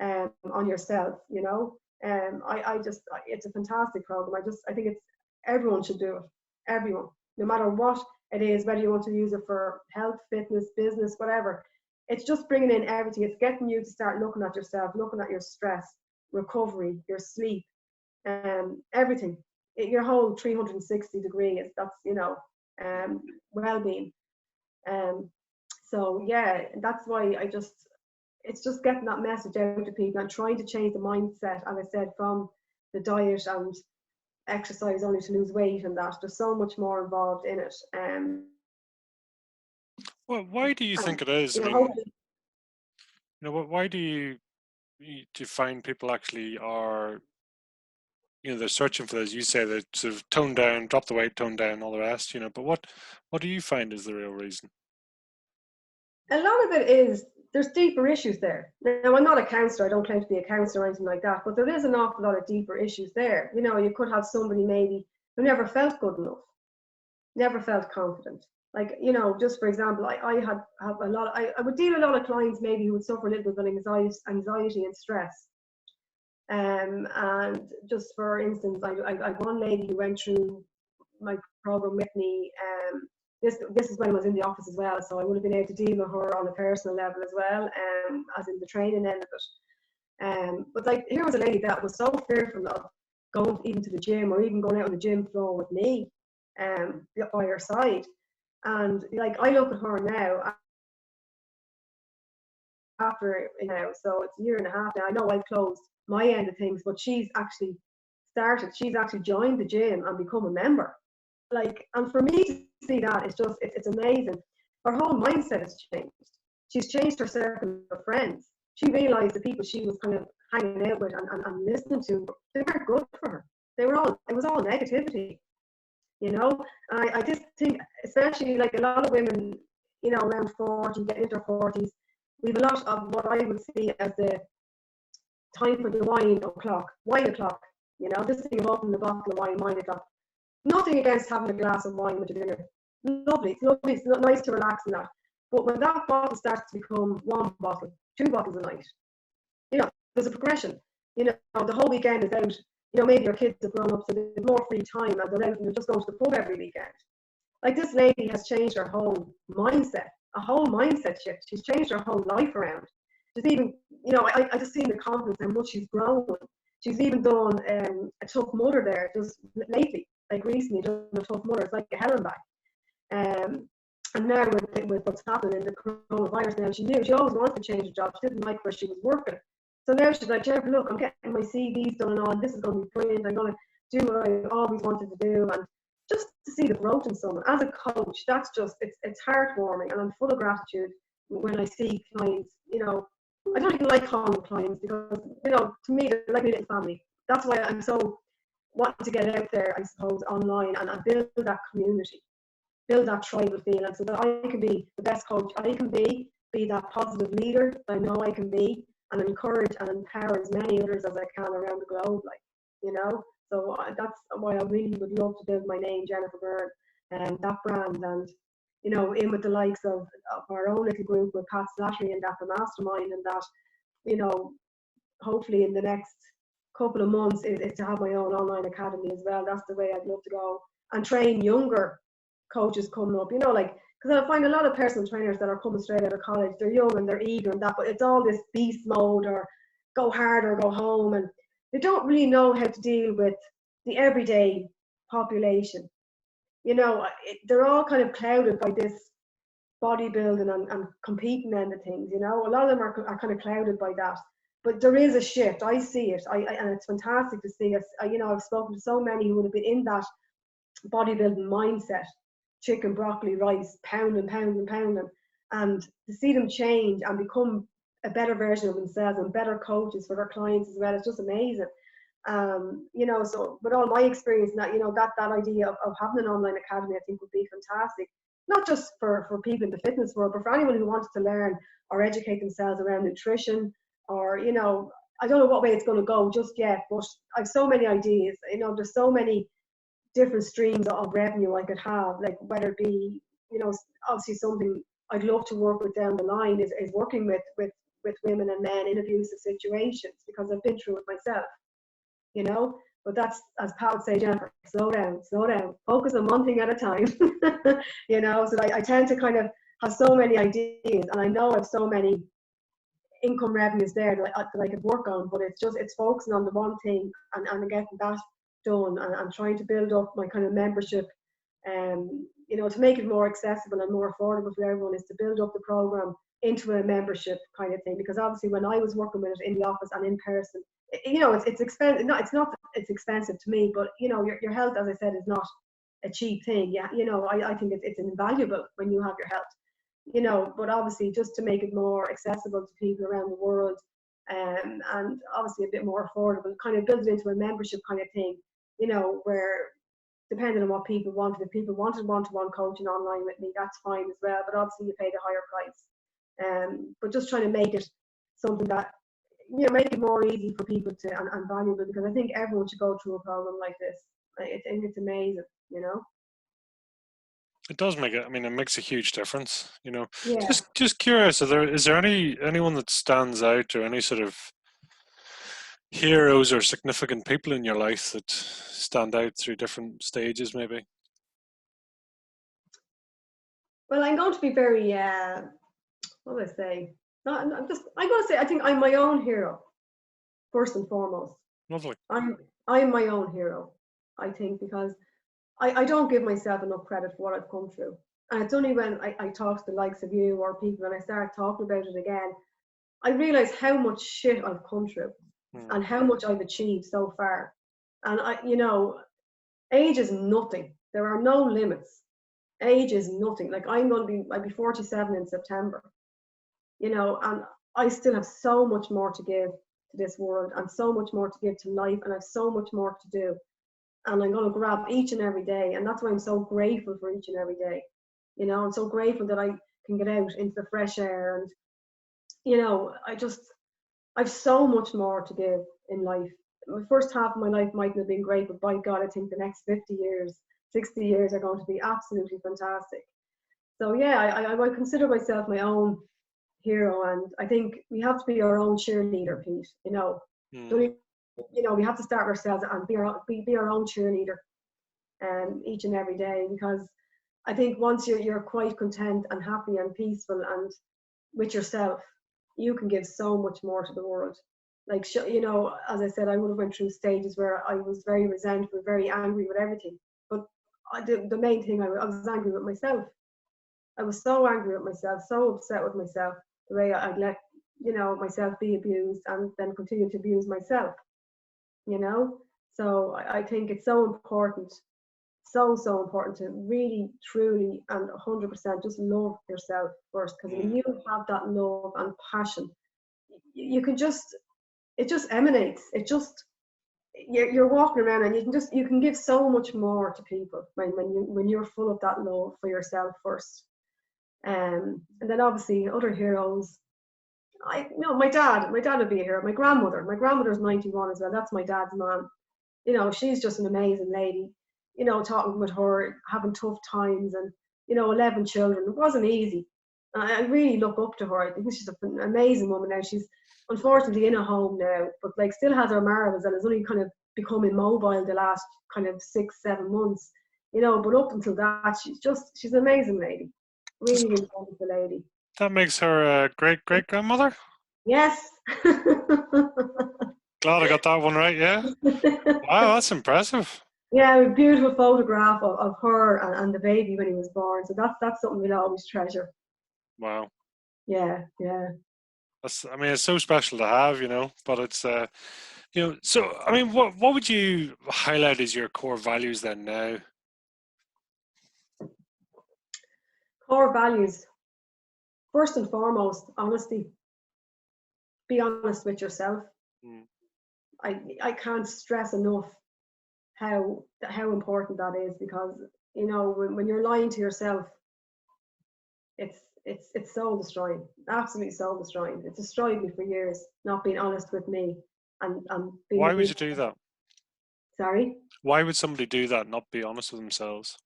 on yourself, you know. It's a fantastic program. I think everyone should do it. Everyone, no matter what it is, whether you want to use it for health, fitness, business, whatever. It's just bringing in everything. It's getting you to start looking at yourself, looking at your stress, recovery, your sleep, everything. Your whole 360 degrees. That's, you know, well-being. So yeah, that's why it's just getting that message out to people and trying to change the mindset, as I said, from the diet and exercise only to lose weight and that. There's so much more involved in it. Well, why do you think it is? You I know, mean, hopefully, you know, why do you find people actually are, you know, they're searching for this? You say they sort of tone down, drop the weight, tone down, all the rest, you know, but what do you find is the real reason? a lot of it is there's deeper issues there. Now, I'm not a counsellor. I don't claim to be a counsellor or anything like that, but there is an awful lot of deeper issues there. You know, you could have somebody maybe who never felt good enough, never felt confident. Like, you know, just for example, I have a lot. I would deal with a lot of clients maybe who would suffer a little bit of anxiety and stress. And just for instance, I one lady who went through my program with me. this is when I was in the office as well, so I would have been able to deal with her on a personal level as well, as in the training end of it. But like, here was a lady that was so fearful of going even to the gym or even going out on the gym floor with me, by her side. And like, I look at her now, after, you know, so it's a year and a half now. I know I've closed my end of things, but she's actually joined the gym and become a member. Like, and for me to see that, it's amazing. Her whole mindset has changed. She's changed her circle of friends. She realized the people she was kind of hanging out with and listening to, they weren't good for her. It was all negativity, you know. I just think, especially like a lot of women, you know, around 40, get into their 40s, we have a lot of what I would see as the time for the wine o'clock, you know, this thing of opening the bottle of wine o'clock. Nothing against having a glass of wine with your dinner. Lovely, it's nice to relax in that. But when that bottle starts to become one bottle, two bottles a night, you know, there's a progression. You know, the whole weekend is out. You know, maybe your kids have grown up, so there's more free time, and they're out and they're just going to the pub every weekend. Like, this lady has changed her whole mindset, a whole mindset shift. She's changed her whole life around. She's even, you know, I just seen the confidence how much she's grown. She's even done a tough mother there just lately, like recently done a tough mother. It's like a Helen back. And now with what's happening in the coronavirus now, she always wanted to change her job. She didn't like where she was working. So now she's like, Jennifer, look, I'm getting my CVs done and all. This is going to be brilliant. I'm going to do what I always wanted to do. And just to see the growth in someone as a coach, that's just, it's heartwarming. And I'm full of gratitude when I see clients. You know, I don't even like calling them clients because, you know, to me, they're like my little family. That's why I'm so wanting to get out there, I suppose, online and build that community, build that tribal feeling, so that I can be the best coach I can be that positive leader that I know I can be, and encourage and empower as many others as I can around the globe, like, you know. So that's why I really would love to build my name, Jennifer Byrne, and that brand, and, you know, in with the likes of our own little group with Pat Slattery and that, the mastermind, and that, you know, hopefully in the next couple of months is to have my own online academy as well. That's the way I'd love to go, and train younger coaches coming up, you know, like, because I find a lot of personal trainers that are coming straight out of college, they're young and they're eager and that, but it's all this beast mode or go hard or go home, and they don't really know how to deal with the everyday population. You know, they're all kind of clouded by this bodybuilding and competing end of things, you know. A lot of them are kind of clouded by that. But there is a shift. I see it. And it's fantastic to see it. You know, I've spoken to so many who would have been in that bodybuilding mindset, chicken, broccoli, rice, pounding, and to see them change and become a better version of themselves and better coaches for their clients as well. It's just amazing. You know, so with all my experience, that, you know, that idea of having an online academy, I think would be fantastic, not just for people in the fitness world, but for anyone who wants to learn or educate themselves around nutrition, or, you know, I don't know what way it's going to go just yet, but I've so many ideas. You know, there's so many different streams of revenue I could have, like whether it be, you know, obviously something I'd love to work with down the line is working with women and men in abusive situations, because I've been through it myself, you know. But that's, as Pat would say, Jennifer, slow down, focus on one thing at a time. You know, so I tend to kind of have so many ideas, and I know I have so many income revenues there that I could work on, but it's focusing on the one thing and getting that done, and trying to build up my kind of membership, you know, to make it more accessible and more affordable for everyone, is to build up the program into a membership kind of thing. Because obviously when I was working with it in the office and in person, you know, it's expensive. No, it's not, it's expensive to me, but, you know, your health, as I said, is not a cheap thing. Yeah, you know, I think it's invaluable when you have your health, you know. But obviously, just to make it more accessible to people around the world, and obviously a bit more affordable, kind of build it into a membership kind of thing, you know, where, depending on what people wanted, if people wanted one-to-one coaching online with me, that's fine as well, but obviously you pay the higher price. But just trying to make it something that, you know, make it more easy for people to, and valuable, because I think everyone should go through a program like this. It's amazing, you know. It does make it. I mean, it makes a huge difference. You know, Yeah. just curious. Is there anyone that stands out, or any sort of heroes or significant people in your life that stand out through different stages, maybe? Well, I'm going to be very, what do I say? No, I'm going to say, I think I'm my own hero, first and foremost. Lovely. I'm my own hero, I think, because I don't give myself enough credit for what I've come through. And it's only when I talk to the likes of you or people and I start talking about it again, I realize how much shit I've come through and how much I've achieved so far. And age is nothing. There are no limits. Age is nothing. Like I'll be 47 in September, and I still have so much more to give to this world and so much more to give to life, and I have so much more to do. And I'm going to grab each and every day. And that's why I'm so grateful for each and every day. I'm so grateful that I can get out into the fresh air. And, I've so much more to give in life. The first half of my life mightn't have been great, but by God, I think the next 50 years, 60 years are going to be absolutely fantastic. So yeah, I consider myself my own hero. And I think we have to be our own cheerleader, Pete. We have to start ourselves and be our own cheerleader each and every day, because I think once you're quite content and happy and peaceful and with yourself, you can give so much more to the world. Like, as I said, I would have went through stages where I was very resentful, very angry with everything. But the main thing, I was angry with myself. I was so angry with myself, so upset with myself, the way I'd let, myself be abused and then continue to abuse myself. So I think it's so important, so important to really, truly, and 100% just love yourself first. Because when you have that love and passion, you can it just emanates. You're walking around and you can give so much more to people when you're full of that love for yourself first. And then obviously other heroes. My dad would be a hero. My grandmother's 91 as well. That's my dad's mom. She's just an amazing lady. Talking with her, having tough times, and 11 children. It wasn't easy. I really look up to her. I think she's an amazing woman now. She's unfortunately in a home now, but like still has her marbles and has only kind of become immobile the last kind of 6-7 months. But up until that, she's an amazing lady. Really, really wonderful lady. That makes her a great grandmother. Yes. Glad I got that one right. Yeah. Wow, that's impressive. Yeah, a beautiful photograph of her and the baby when he was born. So that's something we'll always treasure. Wow. Yeah. It's so special to have, but it's, so, what would you highlight as your core values then now? Core values. First and foremost, honesty. Be honest with yourself. I can't stress enough how important that is, because when you're lying to yourself, it's soul destroying, absolutely soul destroying. It's destroyed me for years, not being honest with me and being. Why would you do that? Sorry? Why would somebody do that, not be honest with themselves?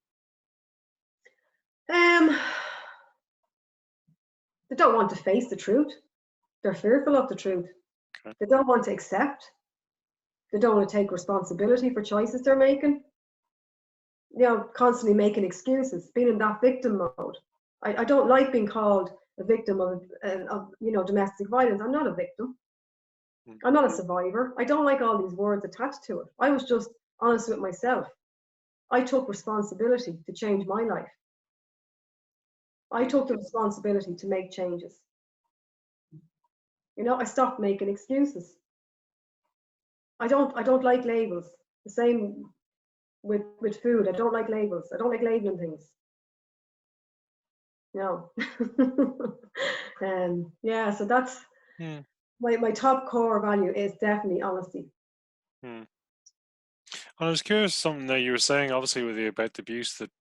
They don't want to face the truth. They're fearful of the truth. Okay. They don't want to accept. They don't want to take responsibility for choices they're making. Constantly making excuses, being in that victim mode. I don't like being called a victim of domestic violence. I'm not a victim. I'm not a survivor. I don't like all these words attached to it. I was just honest with myself. I took responsibility to change my life. I took the responsibility to make changes. I stopped making excuses. I don't like labels. The same with food. I don't like labels. I don't like labeling things. No. So that's my top core value is definitely honesty. And I was curious, something that you were saying, obviously, about the abuse, that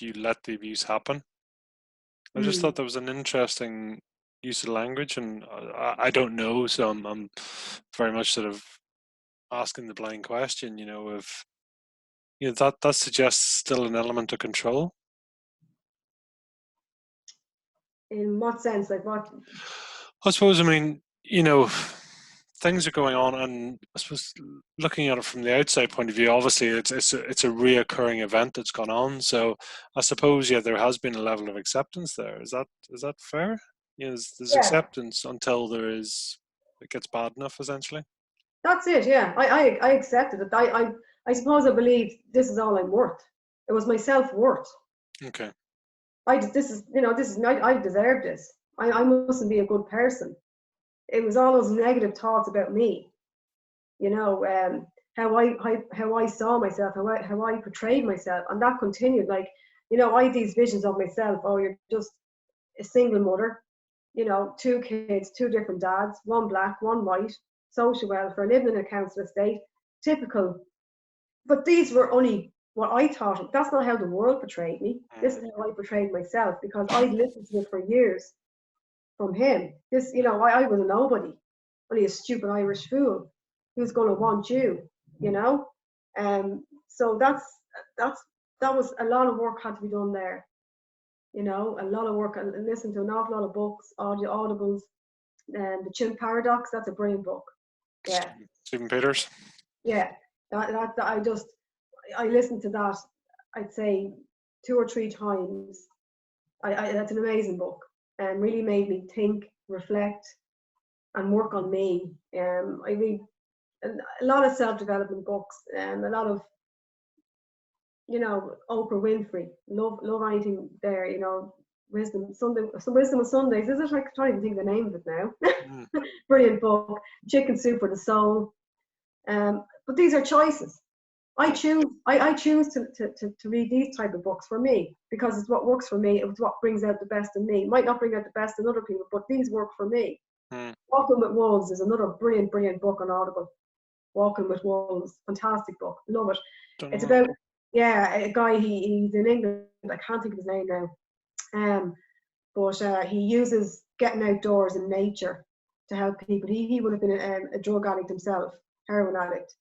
you let the abuse happen. I just thought that was an interesting use of language, and I don't know, so I'm very much sort of asking the blind question, if that suggests still an element of control. In what sense? Like what? I suppose, things are going on, and I suppose looking at it from the outside point of view, obviously it's a reoccurring event that's gone on. So I suppose, yeah, there has been a level of acceptance there. Is that fair? Yeah, there's Yeah, acceptance until it gets bad enough, essentially. that's it. Yeah, I accepted it. I suppose I believe this is all I'm worth. It was my self-worth. Okay. This is, I deserve this. I mustn't be a good person. It was all those negative thoughts about me, you know, how I saw myself, how I portrayed myself, and that continued. Like, I had these visions of myself. Oh, you're just a single mother, two kids, two different dads, one black, one white, social welfare, living in a council estate, typical. But these were only what I thought. That's not how the world portrayed me. This is how I portrayed myself, because I'd listened to it for years from him. I was a nobody, only a stupid Irish fool who's going to want you, you know. So that's that was a lot of work had to be done there. A lot of work, and listen to an awful lot of books, audibles, and the Chimp Paradox. That's a brilliant book. Yeah, Stephen Peters. yeah. I listened to that. I'd say 2 or 3 times. That's an amazing book, and really made me think, reflect, and work on me. I read a lot of self-development books, and a lot of, Oprah Winfrey. Love anything there. Wisdom Sunday, some Wisdom of Sundays. Is it? I can't even think of the name of it now. Mm. Brilliant book. Chicken Soup for the Soul. But these are choices. I choose to read these type of books for me, because it's what works for me. It's what brings out the best in me. It might not bring out the best in other people, but these work for me. Mm. Walking with Wolves is another brilliant book on Audible. Walking with Wolves, fantastic book, love it. Don't It's know. about, yeah, a guy. He's in England. I can't think of his name now. But he uses getting outdoors in nature to help people. He would have been a drug addict himself, heroin addict.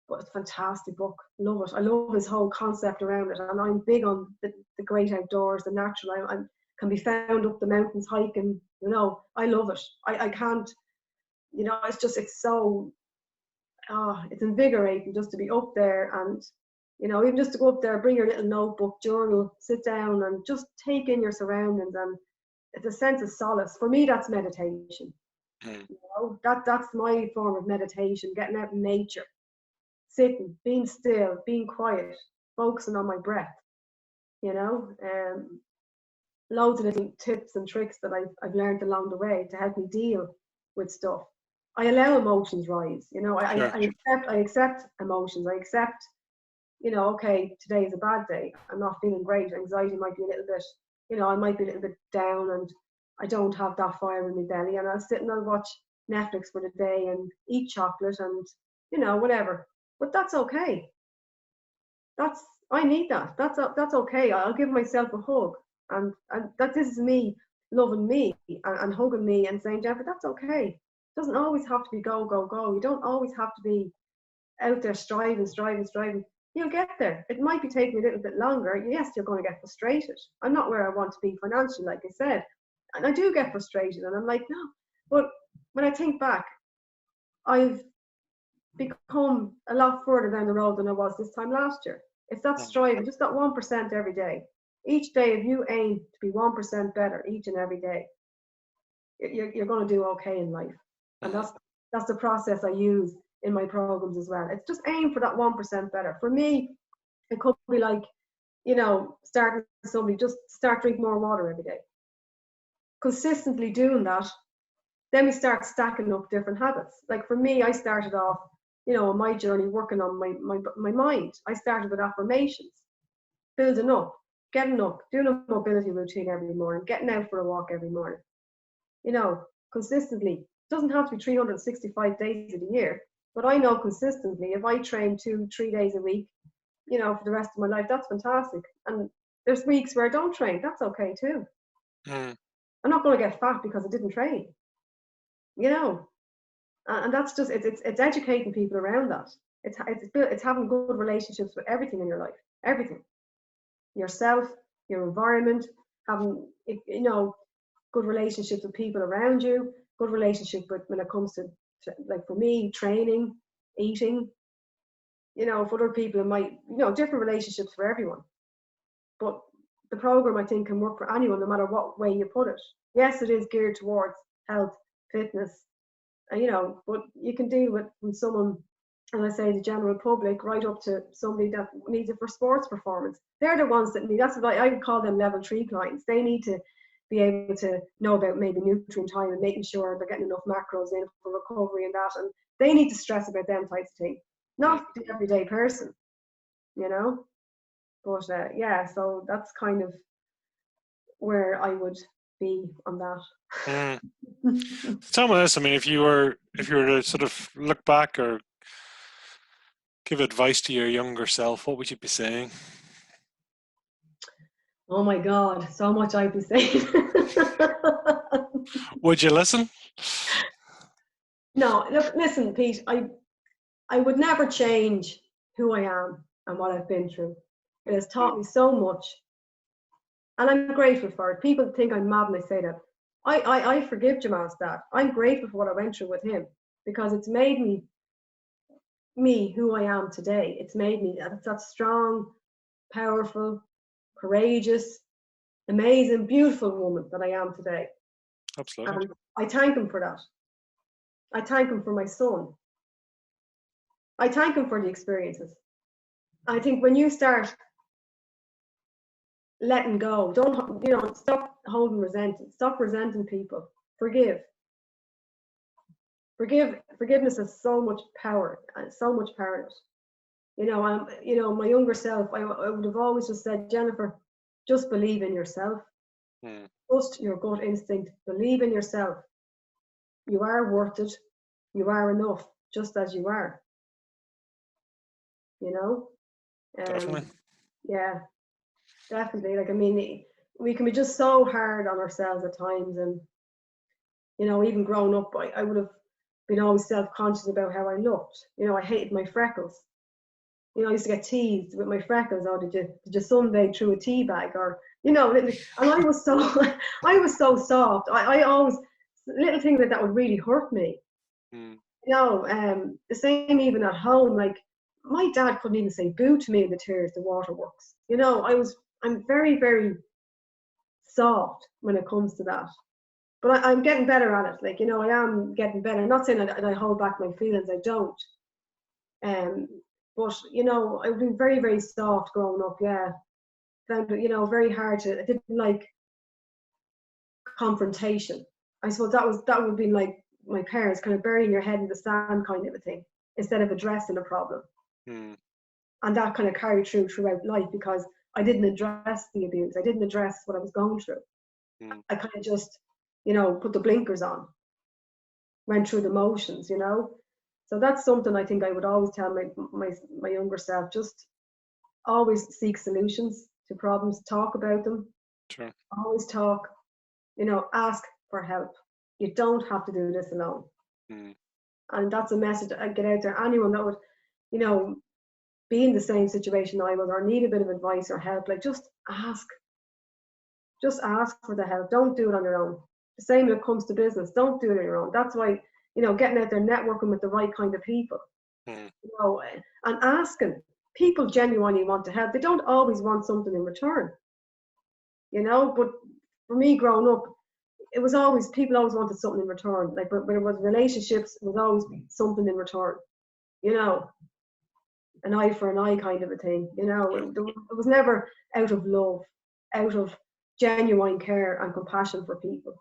But it's a fantastic book. Love it. I love his whole concept around it. And I'm big on the great outdoors, the natural. I can be found up the mountains hiking. I love it. I can't, it's so, it's invigorating just to be up there, and, even just to go up there, bring your little notebook, journal, sit down and just take in your surroundings. And it's a sense of solace. For me, that's meditation. Mm. That's my form of meditation, getting out in nature, sitting, being still, being quiet, focusing on my breath, loads of little tips and tricks that I've learned along the way to help me deal with stuff. I allow emotions rise, Sure. I accept emotions. I accept, okay, today is a bad day. I'm not feeling great. Anxiety might be a little bit, I might be a little bit down, and I don't have that fire in my belly, and I'll sit and I'll watch Netflix for the day and eat chocolate and, whatever. But that's okay. I need that. That's okay. I'll give myself a hug, and this is me loving me, and hugging me and saying, Jennifer, that's okay. It doesn't always have to be go, go, go. You don't always have to be out there striving. You'll get there. It might be taking a little bit longer. Yes, you're going to get frustrated. I'm not where I want to be financially, like I said, and I do get frustrated, and I'm like, no. But when I think back, I've become a lot further down the road than I was this time last year. It's that Mm. striving, just that 1% every day. Each day, if you aim to be 1% better each and every day, you're going to do okay in life. And Mhm. that's the process I use in my programs as well. It's just aim for that 1% better. For me, it could be like, starting somebody, just start drinking more water every day. Consistently doing that, then we start stacking up different habits. Like for me, I started off, on my journey working on my mind. I started with affirmations, building up, getting up, doing a mobility routine every morning, getting out for a walk every morning. Consistently. It doesn't have to be 365 days of the year, but I know consistently, if I train 2-3 days a week, for the rest of my life, that's fantastic. And there's weeks where I don't train. That's okay too. Mm. I'm not going to get fat because I didn't train. And that's just it's educating people around that. It's having good relationships with everything in your life, everything, yourself, your environment, having good relationships with people around you, good relationship with when it comes to like for me, training, eating. For other people, it might, different relationships for everyone. But the program, I think, can work for anyone, no matter what way you put it. Yes, it is geared towards health, fitness, but you can deal with from someone, and I say the general public, right up to somebody that needs it for sports performance. They're the ones that need. That's what I would call them level 3 clients. They need to be able to know about maybe nutrient time and making sure they're getting enough macros in for recovery and that, and they need to stress about them types of things, not the everyday person, But yeah, so that's kind of where I would be on that. Tell me this. I mean, if you were to sort of look back or give advice to your younger self, what would you be saying? Oh my God, so much I'd be saying. Would you listen? No, look, listen, Pete, I would never change who I am and what I've been through. It has taught me so much. And I'm grateful for it. People think I'm mad when I say that. I forgive Jamal's dad. I'm grateful for what I went through with him, because it's made me who I am today. It's made me that strong, powerful, courageous, amazing, beautiful woman that I am today. Absolutely. And I thank him for that. I thank him for my son. I thank him for the experiences. I think when you start letting go, don't stop holding resentment, stop resenting people, forgive. Forgiveness has so much power, and so much power in it. My younger self, I would have always just said, Jennifer, just believe in yourself. Trust your gut instinct. Believe in yourself. You are worth it. You are enough, just as you are. Definitely. Yeah, definitely. Like, I mean, we can be just so hard on ourselves at times, and even growing up, I would have been always self-conscious about how I looked. I hated my freckles. I used to get teased with my freckles. Oh, did you sunbathe through a tea bag? Or and I was so I was so soft. I always, little things like that would really hurt me. The same even at home. Like, my dad couldn't even say boo to me in the waterworks. I'm very, very soft when it comes to that. But I'm getting better at it. Like, I am getting better. I'm not saying that I hold back my feelings. I don't. But I've been very, very soft growing up. Yeah, found it, very hard to. I didn't like confrontation. I suppose that would have been like my parents, kind of burying your head in the sand kind of a thing, instead of addressing a problem. And that kind of carried throughout life, because I didn't address the abuse. I didn't address what I was going through. I kind of just, put the blinkers on, went through the motions, So that's something I think I would always tell my younger self. Just always seek solutions to problems, talk about them. Sure. Always talk, ask for help. You don't have to do this alone. And that's a message I get out there. Anyone that would, be in the same situation I was, or need a bit of advice or help, like, just ask. Just ask for the help. Don't do it on your own. The same when it comes to business. Don't do it on your own. That's why, getting out there, networking with the right kind of people, and asking. People genuinely want to help. They don't always want something in return, but for me growing up, it was always, people always wanted something in return. Like, when it was relationships, it was always something in return, an eye for an eye kind of a thing. It was never out of love, out of genuine care and compassion for people.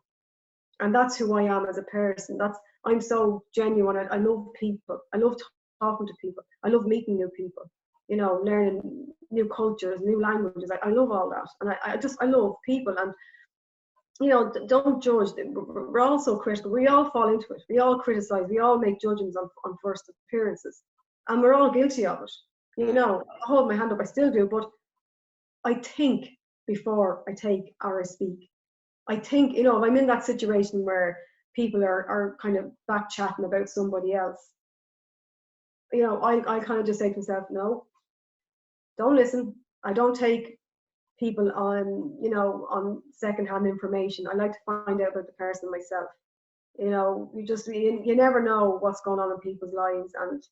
And that's who I am as a person. I'm so genuine. I love people. I love talking to people. I love meeting new people, learning new cultures, new languages. I love all that. And I love people. And, don't judge. We're all so critical. We all fall into it. We all criticize. We all make judgments on first appearances. And we're all guilty of it. I hold my hand up. I still do. But I think before I take or I speak. I think, if I'm in that situation where people are kind of back chatting about somebody else, I kind of just say to myself, no, don't listen. I don't take people on secondhand information. I like to find out about the person myself. You know, you never know what's going on in people's lives, and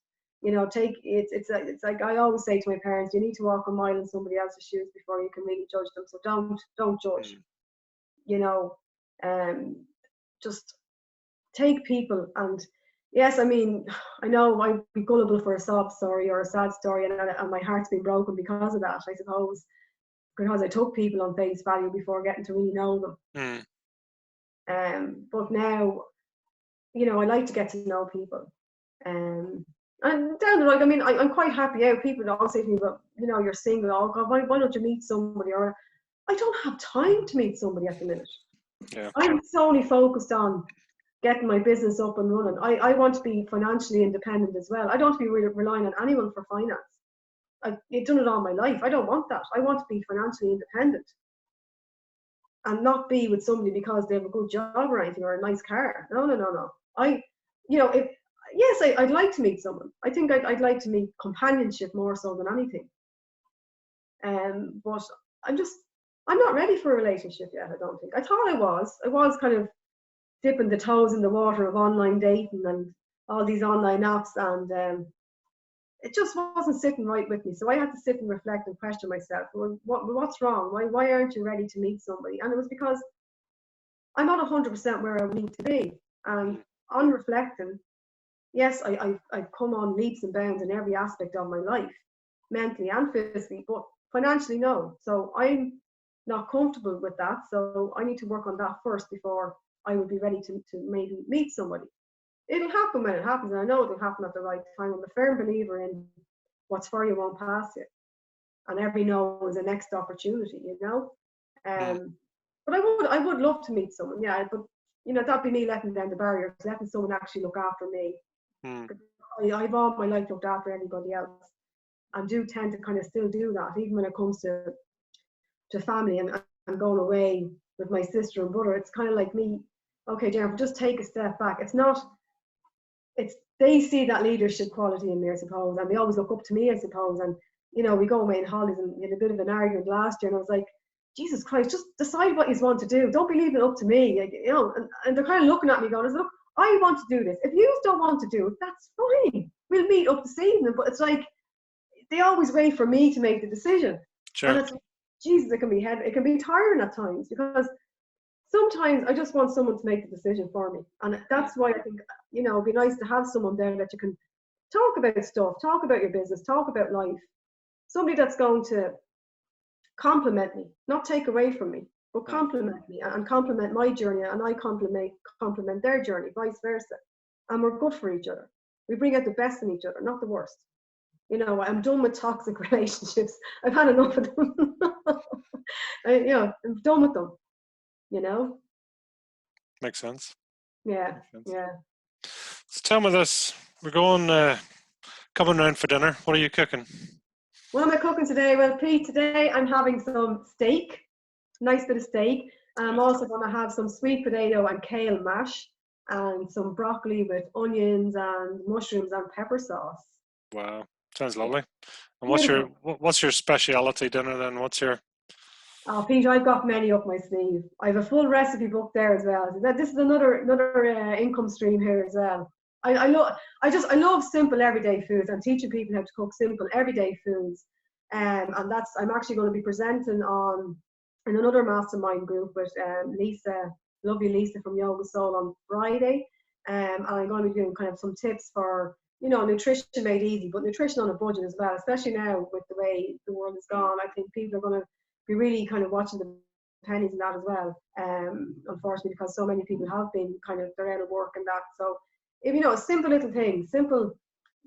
you know, it's like I always say to my parents, you need to walk a mile in somebody else's shoes before you can really judge them. So don't judge. Mm. You know, just take people. And yes, I mean, I know I'd be gullible for a sob story or a sad story, and my heart's been broken because of that, I suppose, because I took people on face value before getting to really know them. Mm. But now, you know, I like to get to know people. And down the road, I mean, I'm quite happy out. People always say to me, but you know, you're single. Oh God, why don't you meet somebody? Or I don't have time to meet somebody at the minute. Yeah. I'm solely focused on getting my business up and running. I want to be financially independent as well. I don't want to be relying on anyone for finance. I've done it all my life. I don't want that. I want to be financially independent and not be with somebody because they have a good job or anything or a nice car. No. You know, I'd like to meet someone. I think I'd like to meet companionship more so than anything. But I'm not ready for a relationship yet, I don't think. I thought I was. I was kind of dipping the toes in the water of online dating and all these online apps, and it just wasn't sitting right with me. So I had to sit and reflect and question myself. Well, what's wrong? Why aren't you ready to meet somebody? And it was because I'm not 100% where I need to be. And on reflecting, yes, I've come on leaps and bounds in every aspect of my life, mentally and physically, but financially, no. So I'm not comfortable with that. So I need to work on that first before I would be ready to maybe meet somebody. It'll happen when it happens, and I know it'll happen at the right time. I'm a firm believer in what's for you won't pass you, and every no is a next opportunity, you know. Mm. But I would love to meet someone, yeah. But you know, that'd be me letting down the barriers, letting someone actually look after me. Mm. I've all my life looked after everybody else, and do tend to kind of still do that, even when it comes to family and going away with my sister and brother. It's kind of like me, okay, Jennifer, just take a step back. It's they see that leadership quality in me, I suppose, and they always look up to me, I suppose. And you know, we go away in holidays, and we had a bit of an argument last year, and I was like, Jesus Christ, just decide what you want to do. Don't be leaving it up to me, like, you know. And they're kind of looking at me going, look, I want to do this. If you don't want to do it, that's fine. We'll meet up this evening. But it's like they always wait for me to make the decision, Sure. and it's Jesus, it can be tiring at times, because sometimes I just want someone to make the decision for me. And that's why I think, you know, it'd be nice to have someone there that you can talk about stuff, talk about your business, talk about life. Somebody that's going to compliment me, not take away from me, but compliment me and compliment my journey, and I compliment their journey, vice versa. And we're good for each other. We bring out the best in each other, not the worst. You know, I'm done with toxic relationships. I've had enough of them. You know, I'm done with them. You know? Makes sense. Yeah, Makes sense. yeah. So tell me this. We're going coming round for dinner. What are you cooking? What am I cooking today? Well, Pete, today I'm having some steak, nice bit of steak. And I'm also going to have some sweet potato and kale mash, and some broccoli with onions and mushrooms and pepper sauce. Wow, sounds lovely. And Beautiful. what's your speciality dinner then? What's your Oh, Pete, I've got many up my sleeve. I have a full recipe book there as well. This is another income stream here as well. I love simple everyday foods and teaching people how to cook simple everyday foods. And that's I'm actually going to be presenting on in another mastermind group with Lisa, lovely Lisa from Yoga Soul, on Friday. And I'm going to be doing kind of some tips for, you know, nutrition made easy, but nutrition on a budget as well, especially now with the way the world has gone. I think people are going to be really kind of watching the pennies and that as well. Unfortunately, because so many people have been kind of, they're out of work and that. So, if you know, a simple little thing, simple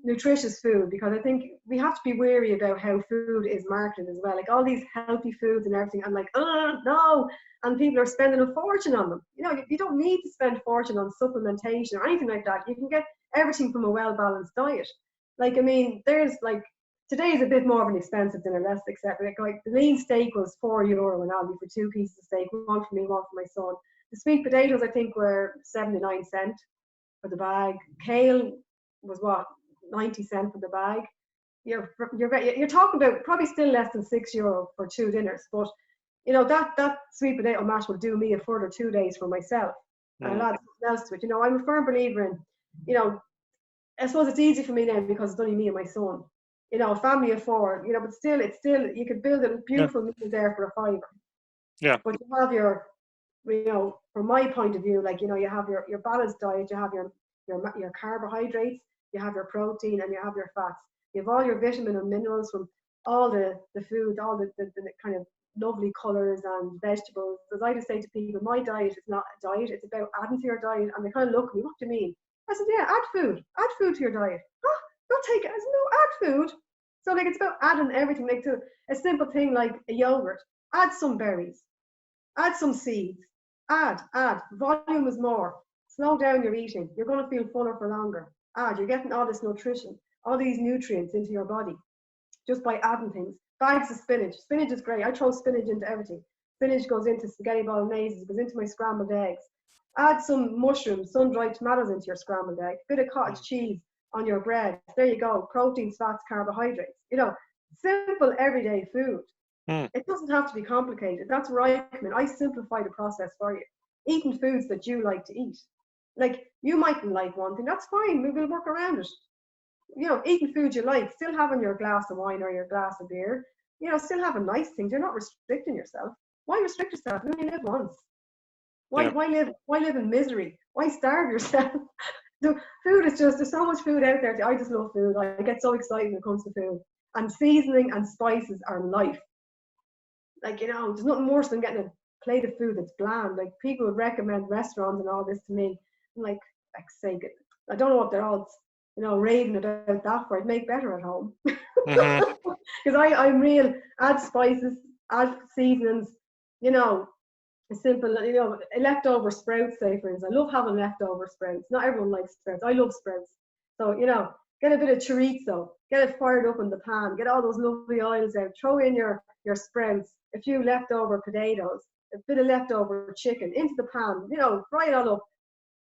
nutritious food, because I think we have to be wary about how food is marketed as well. Like all these healthy foods and everything, I'm like, oh no, and people are spending a fortune on them. You know, you don't need to spend a fortune on supplementation or anything like that. You can get everything from a well-balanced diet. Like, I mean, there's like, today is a bit more of an expensive dinner, let's accept it. Like the lean steak was €4 in Aldi for 2 pieces of steak, one for me, one for my son. The sweet potatoes, I think, were 79 cents for the bag. Kale was what, 90 cents for the bag. You're talking about probably still less than €6 for 2 dinners. But you know, that sweet potato mash will do me a further 2 days for myself. and Mm. add something else to it. You know, I'm a firm believer in, you know, I suppose it's easy for me now because it's only me and my son. You know, a family of four, you know, but still, it's still, you could build a Yeah. beautiful meal there for a fiver. Yeah. But you have your, you know, from my point of view, like, you know, you have your balanced diet, you have your carbohydrates, you have your protein, and you have your fats. You have all your vitamin and minerals from all the food, all the kind of lovely colours and vegetables. As I just say to people, my diet is not a diet, it's about adding to your diet. And they kind of look at me, what do you mean? I said, yeah, add food to your diet. Huh? Don't take it. I said, no, add food. So like it's about adding everything, like to a simple thing like a yogurt. Add some berries, add some seeds, add. Volume is more. Slow down your eating. You're going to feel fuller for longer. Add. You're getting all this nutrition, all these nutrients into your body just by adding things. Bags of spinach. Spinach is great. I throw spinach into everything. Spinach goes into spaghetti bolognese, goes into my scrambled eggs. Add some mushrooms, sun-dried tomatoes into your scrambled egg. Bit of cottage cheese on your bread. There you go. Proteins, fats, carbohydrates. You know, simple everyday food. Mm. It doesn't have to be complicated. That's where I come in. I simplify the process for you. Eating foods that you like to eat. Like, you mightn't like one thing. That's fine. We will work around it. You know, eating food you like, still having your glass of wine or your glass of beer, you know, still having nice things. You're not restricting yourself. Why restrict yourself? You only live once. Yeah. Why live in misery? Why starve yourself? The food is just, there's so much food out there. I just love food. I get so excited when it comes to food. And seasoning and spices are life. Like, you know, there's nothing worse than getting a plate of food that's bland. Like, people would recommend restaurants and all this to me. I'm like, sake, I don't know what they're all, you know, raving about that for. I'd make better at home. Mm-hmm. Because I'm real, add spices, add seasonings, you know, a simple, you know, leftover sprouts, say, for instance. I love having leftover sprouts. Not everyone likes sprouts. I love sprouts. So, you know, get a bit of chorizo, get it fired up in the pan, get all those lovely oils out, throw in your sprouts, a few leftover potatoes, a bit of leftover chicken into the pan, you know, fry it all up.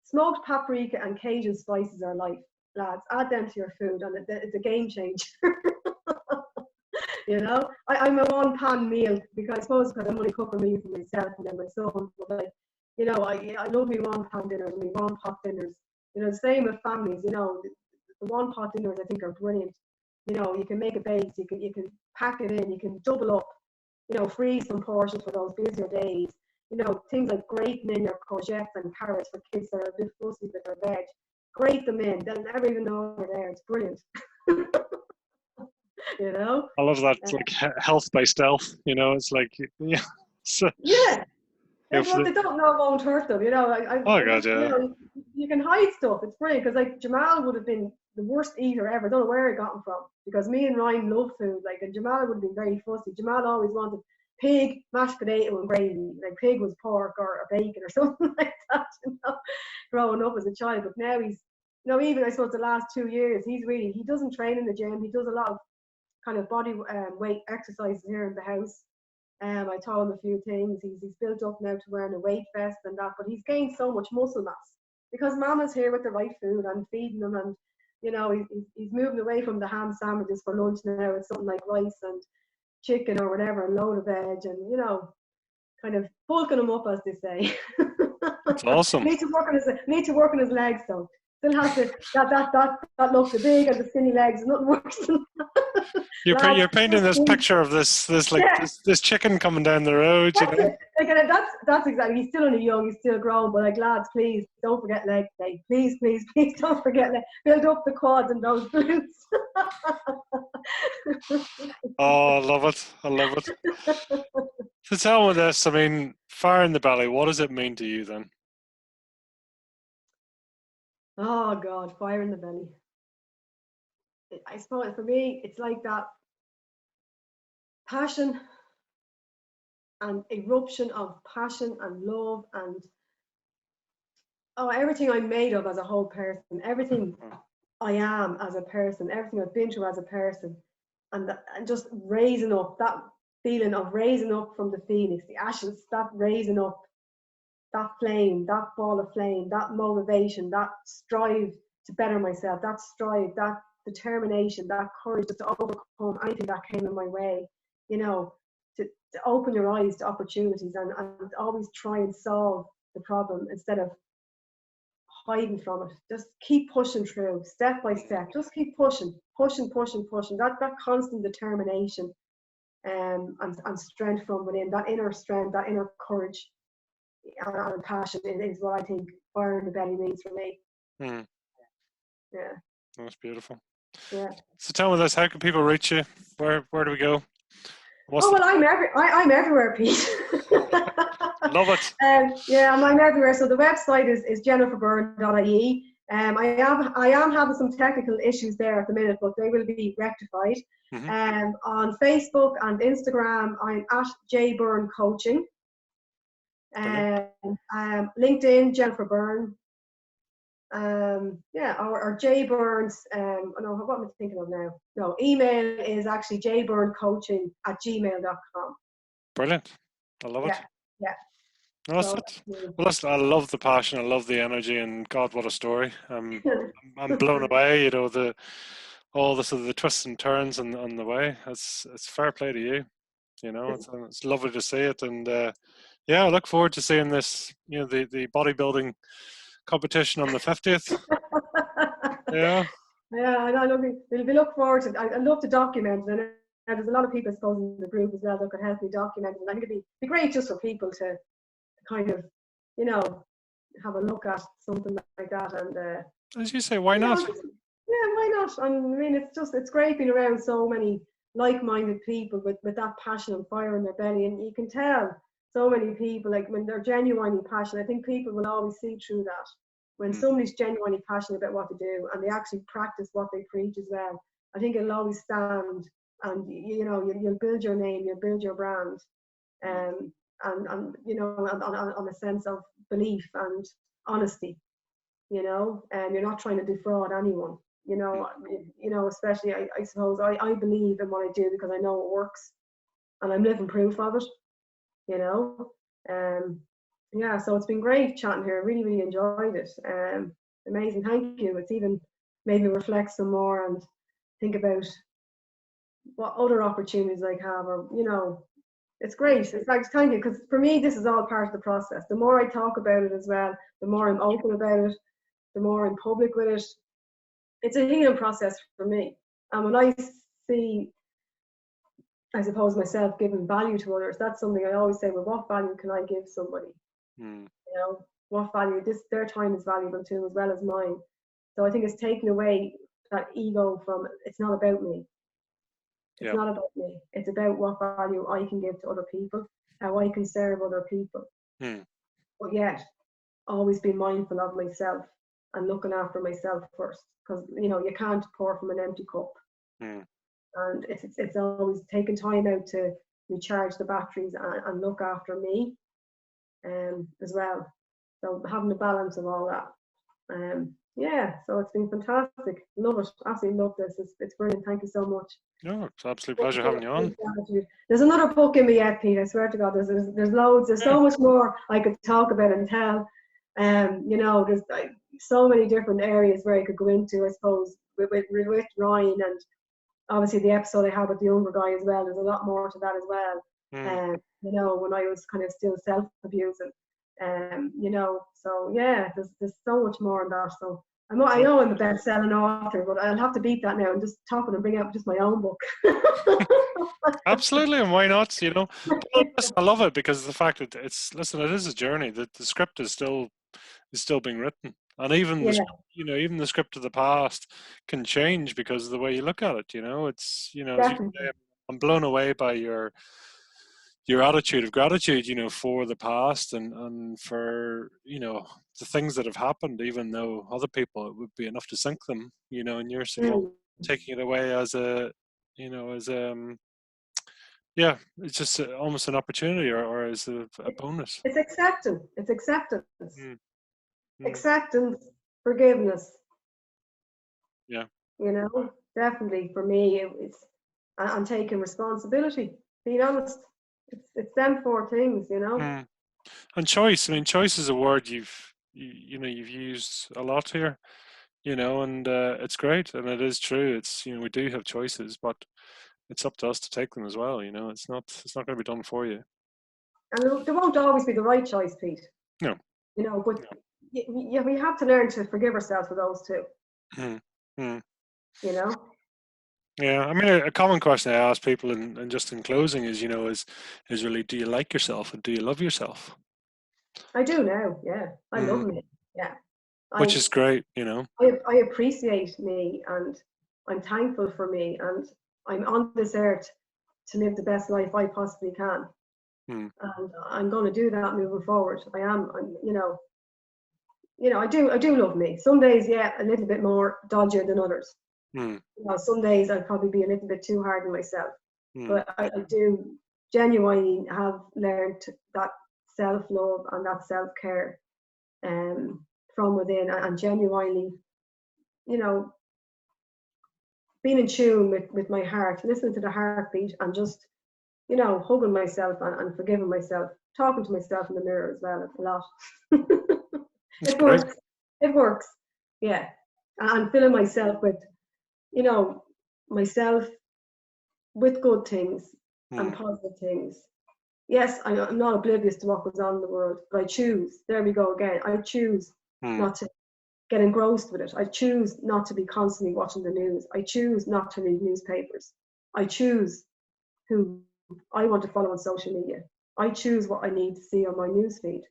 Smoked paprika and Cajun spices are life, lads. Add them to your food and it's a game changer. You know, I'm a one pan meal because I suppose because I'm only cooking me for myself and then my son. But like, you know, I love me one pan dinners and me one pot dinners. You know, the same with families. You know, the one pot dinners I think are brilliant. You know, you can make a base, you can pack it in, you can double up. You know, freeze some portions for those busier days. You know, things like grating in your courgettes and carrots for kids that are a bit fussy with their veg. Grate them in. They'll never even know they're there. It's brilliant. You know. I love that, like health by stealth. You know, it's like, yeah. So, Yeah. Like, if what they don't know won't hurt them, you know. oh god, You yeah. know, you can hide stuff. It's brilliant because like Jamal would have been the worst eater ever. I don't know where he got him from because me and Ryan love food. Like, and Jamal would have been very fussy. Jamal always wanted pig, mashed potato, and gravy. Like pig was pork or bacon or something like that. You know, growing up as a child, but now he's, you know, even I suppose the last 2 years, he doesn't train in the gym. He does a lot of kind of body weight exercises here in the house. I told him a few things. He's built up now to wearing a weight vest and that, but he's gained so much muscle mass because Mama's here with the right food and feeding him, and you know he's moving away from the ham sandwiches for lunch now. It's something like rice and chicken or whatever, and load of veg, and you know, kind of bulking him up, as they say. It's awesome. Need to work on his legs though. Still has to that look, the big and the skinny legs. Nothing worse than lads. You're painting this picture of this like Yeah. this chicken coming down the road, you That's know. it. Like, that's exactly. He's still only young. He's still growing. But like, lads, please don't forget leg day. Please, please, please don't forget leg. Build up the quads and those glutes. Oh, I love it. I love it. So tell me this. I mean, fire in the belly. What does it mean to you then? Oh God, fire in the belly. I suppose for me, it's like that passion and eruption of passion and love and everything I'm made of as a whole person, everything I am as a person, everything I've been through as a person, and just raising up, that feeling of raising up from the phoenix, the ashes, that raising up, that flame, that ball of flame, that motivation, that strive to better myself, that strive, that determination, that courage just to overcome anything that came in my way, you know, to open your eyes to opportunities and always try and solve the problem instead of hiding from it. Just keep pushing through, step by step. Just keep pushing. That constant determination, and strength from within. That inner strength, that inner courage, and passion is what I think fire in the belly means for me. Yeah. That's beautiful. Yeah. So tell me this: how can people reach you? Where do we go? I'm everywhere, Pete. Love it. Yeah, I'm everywhere. So the website is jenniferbyrne.ie. I am having some technical issues there at the minute, but they will be rectified. On Facebook and Instagram, I'm at Byrne Coaching. LinkedIn, Jennifer Byrne. Or J Burns. No, what am I thinking of now? No, email is actually jbyrnecoaching@gmail.com. Brilliant. I love it. Yeah. No, that's it. Well, I love the passion. I love the energy, and God, what a story! I'm blown away. You know, all the sort of the twists and turns on the way. It's fair play to you. You know, it's lovely to see it, and yeah, I look forward to seeing this. You know, the bodybuilding competition on the 50th. Yeah. Yeah, I know. We look forward to it. I love to document it. And there's a lot of people, I suppose, in the group as well that could help me document it. And I think it'd be great just for people to kind of, you know, have a look at something like that. And as you say, why not? Yeah, why not? I mean, it's great being around so many like-minded people with that passion and fire in their belly. And you can tell so many people, like when they're genuinely passionate, I think people will always see through that. When somebody's genuinely passionate about what they do and they actually practice what they preach as well, I think it'll always stand, and you know, you'll build your name, you'll build your brand, and you know, on a sense of belief and honesty, you know, and you're not trying to defraud anyone, you know, especially I suppose I believe in what I do because I know it works, and I'm living proof of it, you know. Yeah, so it's been great chatting here. I really, really enjoyed it. Amazing, thank you. It's even made me reflect some more and think about what other opportunities I have, or you know, it's great. It's like, thank you, because for me this is all part of the process. The more I talk about it as well, the more I'm open about it, the more I'm public with it. It's a healing process for me. And when I see, I suppose, myself giving value to others, that's something I always say, well, what value can I give somebody? You know, what value, their time is valuable too, as well as mine. So I think it's taken away that ego from, it's not about me. It's not about me. It's about what value I can give to other people, how I can serve other people. But yet, always be mindful of myself and looking after myself first, because you know, you can't pour from an empty cup. And it's always taking time out to recharge the batteries and look after me as well. So having the balance of all that. Yeah, so it's been fantastic. Love it. Absolutely love this. It's brilliant. Thank you so much. No, it's an absolute pleasure having you on. There's another book in me yet, Pete. I swear to God, there's loads. There's so much more I could talk about and tell. You know, there's so many different areas where I could go into, I suppose, with Ryan, and obviously the episode I had with the younger guy as well. There's a lot more to that as well. You know, when I was kind of still self-abusing. You know, so yeah, there's so much more in that. So I know I'm a best-selling author, but I'll have to beat that now and just talking and bring out just my own book. Absolutely, and why not? You know, listen, I love it because of the fact that it is a journey. That the script is still being written, and even even the script of the past can change because of the way you look at it. You know, it's, you know, as you say, I'm blown away by your attitude of gratitude, you know, for the past and for, you know, the things that have happened, even though other people, it would be enough to sink them, you know, and you're sort of taking it away as a, you know, as yeah, it's just almost an opportunity or as a bonus. It's acceptance. Acceptance, forgiveness. Yeah. You know, definitely for me, it's I'm taking responsibility. Being honest, it's them four things, you know. And choice. I mean, choice is a word you've used a lot here, you know, and it's great, and it is true. It's, you know, we do have choices, but it's up to us to take them as well. You know, it's not going to be done for you. And there won't always be the right choice, Pete. No. You know, but yeah, we have to learn to forgive ourselves for those two. Mm, mm. You know. Yeah, I mean, a common question I ask people, and just in closing, is is really, do you like yourself and do you love yourself? I do now. Yeah, I love Mm, me. Yeah, which I is great, I appreciate me, and I'm thankful for me, and I'm on this earth to live the best life I possibly can, Mm, and I'm going to do that moving forward. I am. I do love me. Some days, yeah, a little bit more dodgier than others. mm, Some days I'd probably be a little bit too hard on myself, mm. but I do genuinely have learned that self-love and that self-care from within, and genuinely, you know, being in tune with my heart, listening to the heartbeat, and just, hugging myself, and forgiving myself, talking to myself in the mirror as well a lot. That's It great. works. It works. Yeah. And filling myself with, you know, myself with good things and Mm, positive things. Yes, I'm not oblivious to what goes on in the world, but I choose. There we go again. I choose mm. not to get engrossed with it. I choose not to be constantly watching the news. I choose not to read newspapers. I choose who I want to follow on social media. I choose what I need to see on my news feed.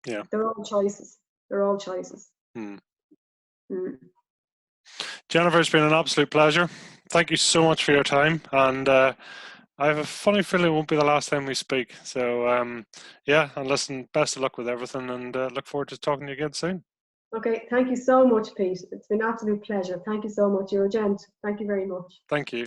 Yeah. They're all choices. They're all choices. Mm. Mm. Jennifer, it's been an absolute pleasure. Thank you so much for your time, and I have a funny feeling it won't be the last time we speak. So, yeah, and listen, best of luck with everything, and look forward to talking to you again soon. Okay, thank you so much, Pete. It's been an absolute pleasure. Thank you so much. You're a gent. Thank you very much. Thank you.